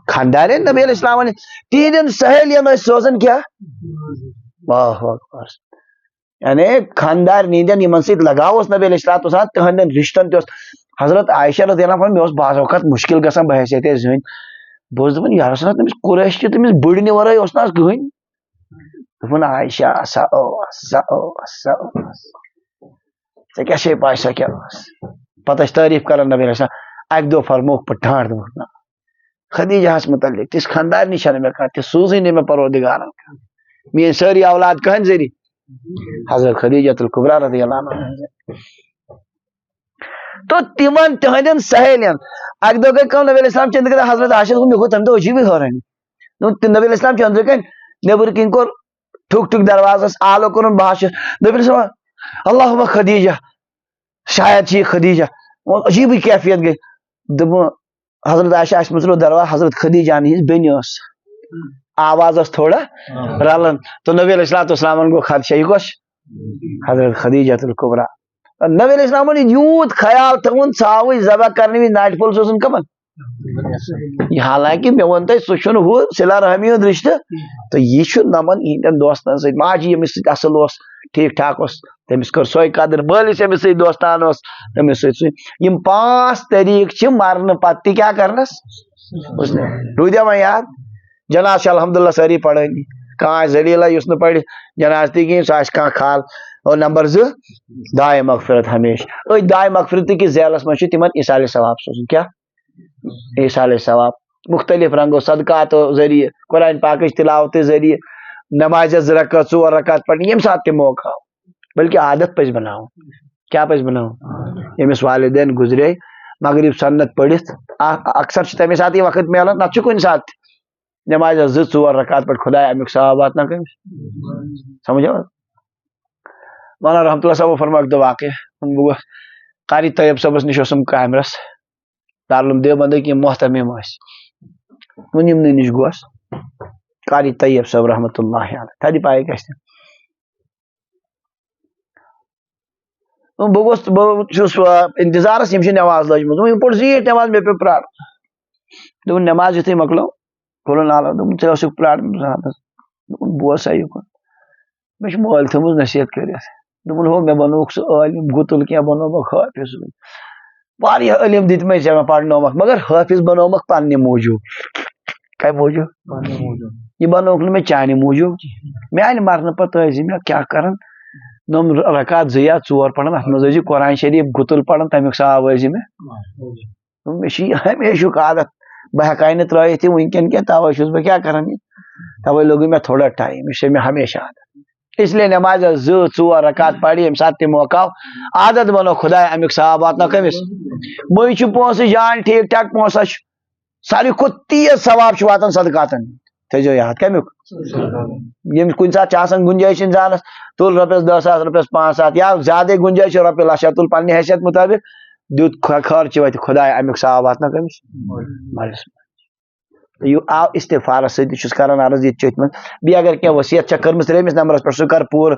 Speaker 1: خاندارین نبی علیہ السلام تہندین سہیلین سوزن کیا اللہ اکبر یعنی خاندار نیندین یمن سۭتۍ لگاو اس نبی علیہ الصلوۃ والسلام تہندین رشتن تہ حضرت عائشہ رضی اللہ عنہ مے بعض اوقات مشکل گژھان بحیثیت زن بہت دپان یا رسول اللہ تمس قریش چھ تمس بڑنہ ورٲے اوس نا کہین دپان عائشہ سا ژےٚ کیٛاہ چھے پاے سۄ کیٛاہ ٲس پتہ تعریف کران نبی علیہ السلام اکہ دۄہ فرمووُکھ پتہٕ ڈانٹ دوٚپُکھ نہ خدیجہس متعلق تِژھ خاندارنی چھنہٕ مےٚ کانٛہہ تہِ سوٗزٕے نہٕ مےٚ پروردگارن میٲنۍ سٲری اولاد کٕہٕنٛدِ ذریعہ حضرت خدیجۃ الکبریٰ رضی اللہ عنہ تو تمن تہندین سہیلین اکہ دۄہ گئی کٲم نبی علیہ السلام چند کر حضرت عائشہ مےٚ گوٚو تمہِ دۄہ عجیٖبٕے حٲرانی نبی علیہ السلام چند کن نیبر کن کوٚر ٹھُک ٹھُک دروازس آلو کوٚرُن بہٕ حظ چھُس نبی علیہ السلام اللہُمہ خدیجہ شاید چھ یہ خدیجہ عجیبٕے کیفیت گئی دوٚپُن حضرت عائشہ اس مژروو دروازہ حضرت خدیجہ ہنٛز بیٚنہِ ٲس آواز ٲس تھوڑا رلان تو نبی علیہ الصلوۃ والسلام گو خدشہ یہ کس حضرت خدیجۃ الکبریٰ نبی علیہ السلام یوت خیال تھون ژھاوٕج ذبح کرنے وز ناٹہِ پھوٚل سوزن کمن حالانکہ مے ون تہ سہ چھُنہٕ ہُہ صلہ رحمی ہُنٛد رشتہ تو یہ نمن ہندین دوستن سۭتۍ ماجہِ ییٚمِس سۭتۍ اصل اوس ٹھیک ٹھاک اوس تٔمِس کٔر سۄے قدر مٲلِس ییٚمِس سۭتۍ دوستان اوس تٔمِس سۭتۍ سُے یم 5 طریقہٕ چھِ مرنہٕ پتہٕ تہِ کیٛاہ کرنس روٗدیا وۄنۍ یاد جناز چھِ الحمدللہ سٲری پرٲنی کانٛہہ آسہِ ذلیٖلا یُس نہٕ پرِ جناز تہِ کِہیٖنۍ سُہ آسہِ کانٛہہ خال اور نمبر 2 دعائے مغفرت ہمیشہ أتھۍ دعائے مغفرت کِس ذیلس منٛز چھُ تِمن ایٖصالِ ثواب سوزُن کیٛاہ ایٖصالِ ثواب مختلف رنگو صدقاتو ذریعہ قرآن پاکٕچ تلاوتہٕ ذریعہ نمازِ 2 رکعت 4 رکعت پڑھنہِ ییٚمہِ ساتہٕ تہِ موقع آو بلکہ عادت پزِ بناوُن کیٛاہ پزِ بناوُن ییٚمِس والدین گزرے مغرب سنت پٔرِتھ اکثر چھُ تمے ساتہٕ یہِ وقت میلان نتہٕ چھُ کُنہِ ساتہٕ تہِ نمازِ 2 4 رکعت پڑھ خدایا امیُک ثواب واتنا کٔمِس سمجھ آو مولانا رحمتہ اللہ صاحب فرماو اکہِ دۄہ واقع بہٕ گوٚوُس قاری طیب صٲبس نِش اوسُم کامرس دارالعلوم دیوبندٕکۍ یِم محتمیم ٲسۍ وۄنۍ یِمنٕے نِش گوس قاری طیب صٲب رحمتہ اللہ علیہ تھدِ پایہِ گژھِ بہٕ چھُس انتظارس یِم چھِ نٮ۪ماز لٲجمٕژ یِم پوٚر زیٖٹھ نٮ۪ماز مےٚ پیوٚو پرٛارُن دوٚپُن نٮ۪ماز یُتھُے مۄکلٲو کھُلُن آلو دوٚپُن ژےٚ اوسُکھ پرٛارُن دوٚپُن بوز سا یُکُن مےٚ چھِ مٲلۍ تھٲومٕژ نصیحت کٔرِتھ دوٚپُن ہو مےٚ بنووُکھ سُہ عٲلِم گُتُل کینٛہہ بنوومکھ حٲفظ واریاہ علم دِتمٕے ژےٚ مےٚ پرنوومکھ مگر حٲفظ بنوومکھ پننہِ موٗجوٗب کمہِ موٗجوٗب یہِ بنووُکھ نہٕ مےٚ چانہِ موٗجوٗب میانہِ مرنہٕ پتہٕ ٲسۍ مےٚ کیٛاہ کران نوٚم رکعت 2 یا 4 پران اتھ منٛز ٲسۍ قرآن شریٖف گُتُل پران تمیُک ثواب ٲسۍ مےٚ چھُ یہِ ہمیشُک عادت بہٕ ہٮ۪کہٕ ہا نہٕ ترٲیِتھ یہِ وٕنکٮ۪ن کینٛہہ توے چھُس بہٕ کیٛاہ کران یہِ توے لوٚگُے مےٚ تھوڑا ٹایم یہِ چھِ مےٚ ہمیشہ عادت اس لیے نماز 2 4 رکعت پرِ ییٚمہِ ساتہٕ تہِ موقع آو عادت بنو خدایا امیُک ثواب واتناو کٔمِس مٔنٛزۍ چھُ پونٛسہٕ جان ٹھیٖک ٹھاک پونٛسہٕ چھُ ساروی کھۄتہٕ تیز ثواب چھُ واتان صدقاتن تھٲیزیو یاد کمیُک ییٚمِس کُنہِ ساتہٕ چھِ آسان گُنجٲیش انسانس تُل رۄپیس 10,000 رۄپیس 5,000 یا زیادے گُنجٲیش چھِ رۄپیہِ لچھا تُل پننہِ حیثیت مطٲبق دیُت خرچہِ وتہِ خدایا امیُک ثواب واتناو کٔمِس مٲلِس یہِ آو استغفارس سۭتۍ چھُس کران عرض یہِ تہِ چھُ أتھۍ منٛز بیٚیہِ اگر کینٛہہ وصیت چھےٚ کٔرمٕژ 3 نمبرس پٮ۪ٹھ سُہ کر پوٗرٕ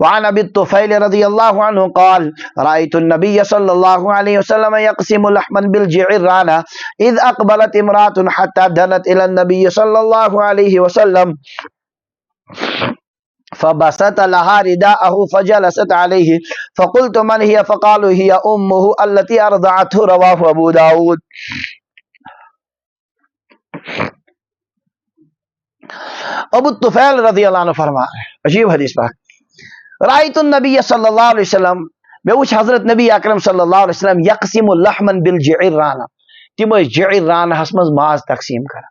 Speaker 1: وعن ابي الطفيل رضي الله عنه قال رايت النبي صلى الله عليه وسلم يقسم لحما بالجعرانه اذ اقبلت امراه حتى دنت الى النبي صلى الله عليه وسلم فبسط لها رداءه فجلست عليه فقلت من هي فقالوا هي امه التي ارضعته رواه ابو داود۔ ابو الطفیل رضی اللہ عنہ فرما عجیب حدیث پاک رأیت النبی صلی اللہ علیہ وسلم میں وچھ حضرت نبی اکرم صلی اللہ علیہ وسلم یقسم لحما بالجعرانہ تم جعرانہ مز ماز تقسیم کر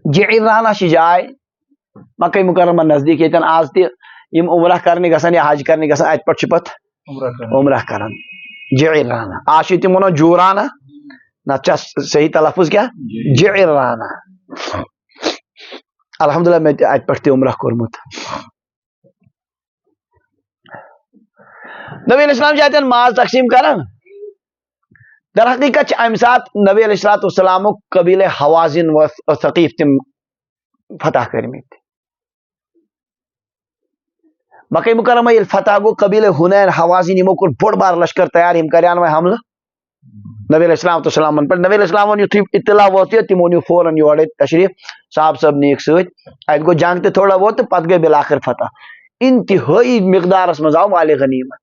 Speaker 1: جعرانہ جائے مکہ مکرمہ نزدیک یتن آز تہ یم عمرہ کرنے گژھن یا حج کرنے گژھن ات پٹ پت عمرہ کرن جعرانہ آج تم ونو جورانہ نہ صحیح تلفظ کیا جعرانہ الحمدللہ میں ات پہ عمرہ کورمت نبی علیہ السلام جاتے ہیں ماز تقسیم کرن در حقیقت ام سات نبی علیہ السلام قبیل حوازن و ثقیف تم فتح کرمت مکہ مکرمہ یل فتح گو قبیل حنین حوازن یمو کور بوڑ بار لشکر تیار یم کریان وہ حملہ نبی علیہ السلام پر نبی علیہ السلام اطلاع ووت تمو نیو فوراً یور تشریف صاحب صاحب نیک ست ات گو جنگ تہ تھوڑا ووت پتہ گئی بالآخر فتح انتہائی مقدارس مز آو مال غنیمت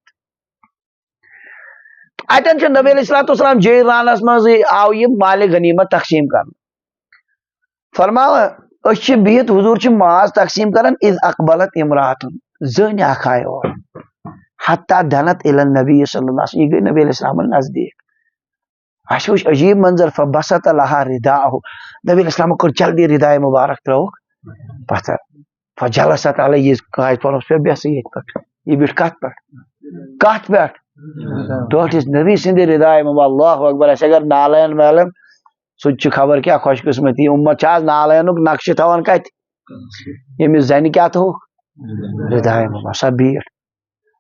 Speaker 1: اتن نبی علیہ السلام جعرانس مز آو یہ مال غنیمت تقسیم کر فرما اس بہت حضور ماز تقسیم کرن اذ اقبلت امرات زن اخ آئی اور حتی دنت الی النبی صلی اللہ علیہ وسلم یہ گئی نبی علیہ السلام نزدیک اش وچ عجیب منظر فبسط لها رداءه نبی علیہ السلام کو جلدی ردائے مبارک ترو پتھر فجلست علیہ قائد پر اس پہ بیس یہ بیٹھ کات پہ ڈاٹ از نبی سند ردائے مبارک اللہ اکبر اس اگر نالین میلن سچ خبر کیا خوش قسمتی امت چاز نالینک نقش تھون کت یمس زن کیا تو ردائے مبارک سب بیٹھ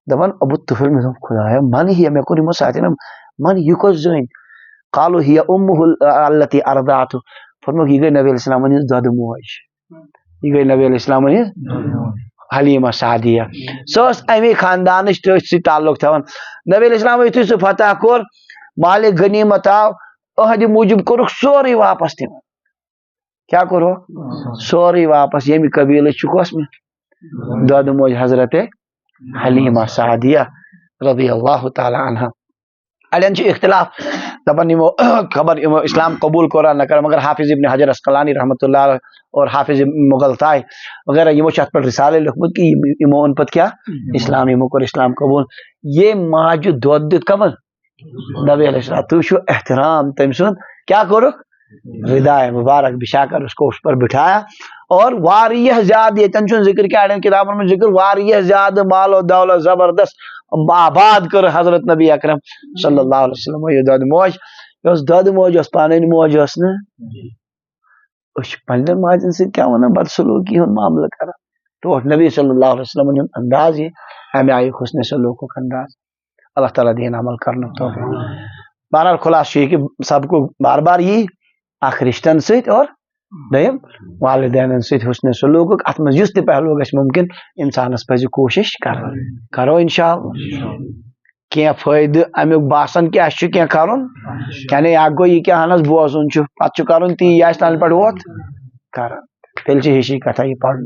Speaker 1: دپان ابو طفیل میں خدایا من ہی میں کو ساتھ من یہ کو زن قالوا هي امه التي ارضعته فرمو یہ گئی نبی علیہ السلام نے داد موج یہ گئی نبی علیہ السلام نے حلیمہ سعدیہ سوس امی خاندان سے تعلق تھا نبی علیہ السلام یتھ سے فتح کور مال غنیمت آو اہد موجب کرک سوری واپس تم کیا کرو سوری واپس یمی قبیلہ چکوس میں داد موج حضرت حلیمہ سعدیہ رضی اللہ تعالی عنہ اڑین اختلاف دپان خبر اسلام قبول کورا نہ کر مگر حافظ ابن حجر عسقلانی رحمۃ اللہ علیہ اور حافظ مغلطائی وغیرہ یہ ات پر رسالے لکھمت کہ یمو ان پت کیا اسلام یمو کور اسلام قبول یہ ماج دود دت کمن نبی علیہ السلام تو شو احترام تم سن کیا کرو ردائے مبارک بچھا کر اس کو اس پر بٹھایا اور واریہ زیادہ یہ تنشن ذکر کیا اڑین کتابوں میں ذکر واریہ زیادہ مال و دولت زبردست آباد کر حضرت نبی اکرم صلی اللہ علیہ وسلم یہ داد موج داد موج اس پانے موج اس نے پنجن ماجن سے کیا ہونا بدسلوکی ہن معاملہ کرا تو نبی صلی اللہ علیہ وسلم نے انداز یہ ہمیں آئی حسن سلوک کا انداز اللہ تعالیٰ دین عمل کرنا تو بہرحال خلاص یہ کہ سب کو بار بار یہ رشتن ست اور دیم والدین ست حسن سلوک ات مز یس تہ پہلو گژھِ ممکن انسانس پزِ کوشش کرو انشاءاللہ کی فائدہ امیک باسان کہ اس کی کرن یعنی اگ گو یہ کیا ہنس بوزن پتہ کرن تی یہ تان پہ ووت کرن تیل ہشی کتھا یہ پڑھن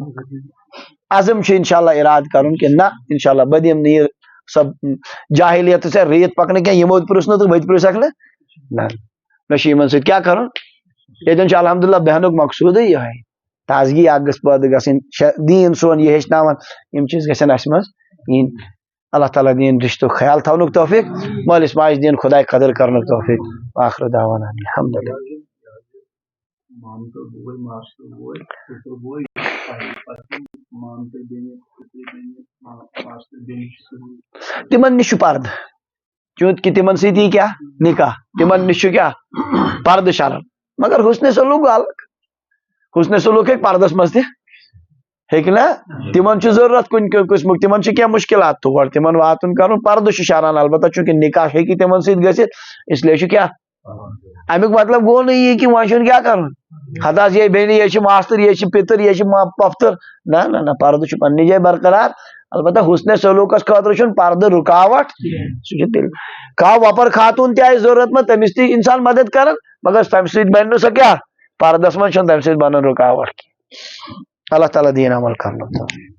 Speaker 1: عزم انشاءاللہ اراد کرن کہ نہ انشاءاللہ بدیم نہ سب جاہلیت سے ریت پکنے کی یمو پرسن تو بت پرسک نہ نشیمن ست کیا کرن یہ الحمدللہ بہنک مقصود یہ ہے تازگی اگ گھس پٲدٕ گژھٕنۍ دین سون یہ ہیچناون یم چیز گژھن اس مز اللہ تعالیٰ دین رشتہ خیال تھونک توفیق مالس ماج دین خدا قدر کرنک توفیق آخر دعوانا الحمدللہ تمن نش پرد چونکہ تمن سی کیا نکاح تمن نش کیا پرد شرم مگر حسن سلوک الگ حسن سلوک پردس مز ہیٚکہِ نا تِمن چھُ ضروٗرت کُنہِ قٕسمُک تِمن چھِ کینٛہہ مُشکِلات تور تِمن واتُن کرُن پردٕ چھُ شران البتہ چوٗنکہِ نکاح ہیٚکہِ تِمن سۭتۍ گٔژھِتھ اس لیے چھُ کیٛاہ امیُک مطلب گوٚو نہٕ یی کہِ وۄنۍ چھُنہٕ کیٛاہ کرُن ہتہٕ حظ یے بیٚنہِ یے چھِ ماستٕر یے چھِ پِتٕر یے چھِ پۄپھتٕر نہ نہ نہ پردٕ چھُ پننہِ جایہِ برقرار البتہ حسنِ سلوٗکس خٲطرٕ چھُنہٕ پردٕ رُکاوٹ سُہ چھُ تیٚلہِ کانٛہہ وۄپر خاتوٗن تہِ آسہِ ضروٗرت منٛد تٔمِس تہِ انسان مدد کران مگر تمہِ سۭتۍ بنہِ نہٕ سۄ کیٛاہ پردس منٛز چھُنہٕ تمہِ سۭتۍ بنان رُکاوٹ کینٛہہ اللہ تعالیٰ دِیِن عمل کرنہٕ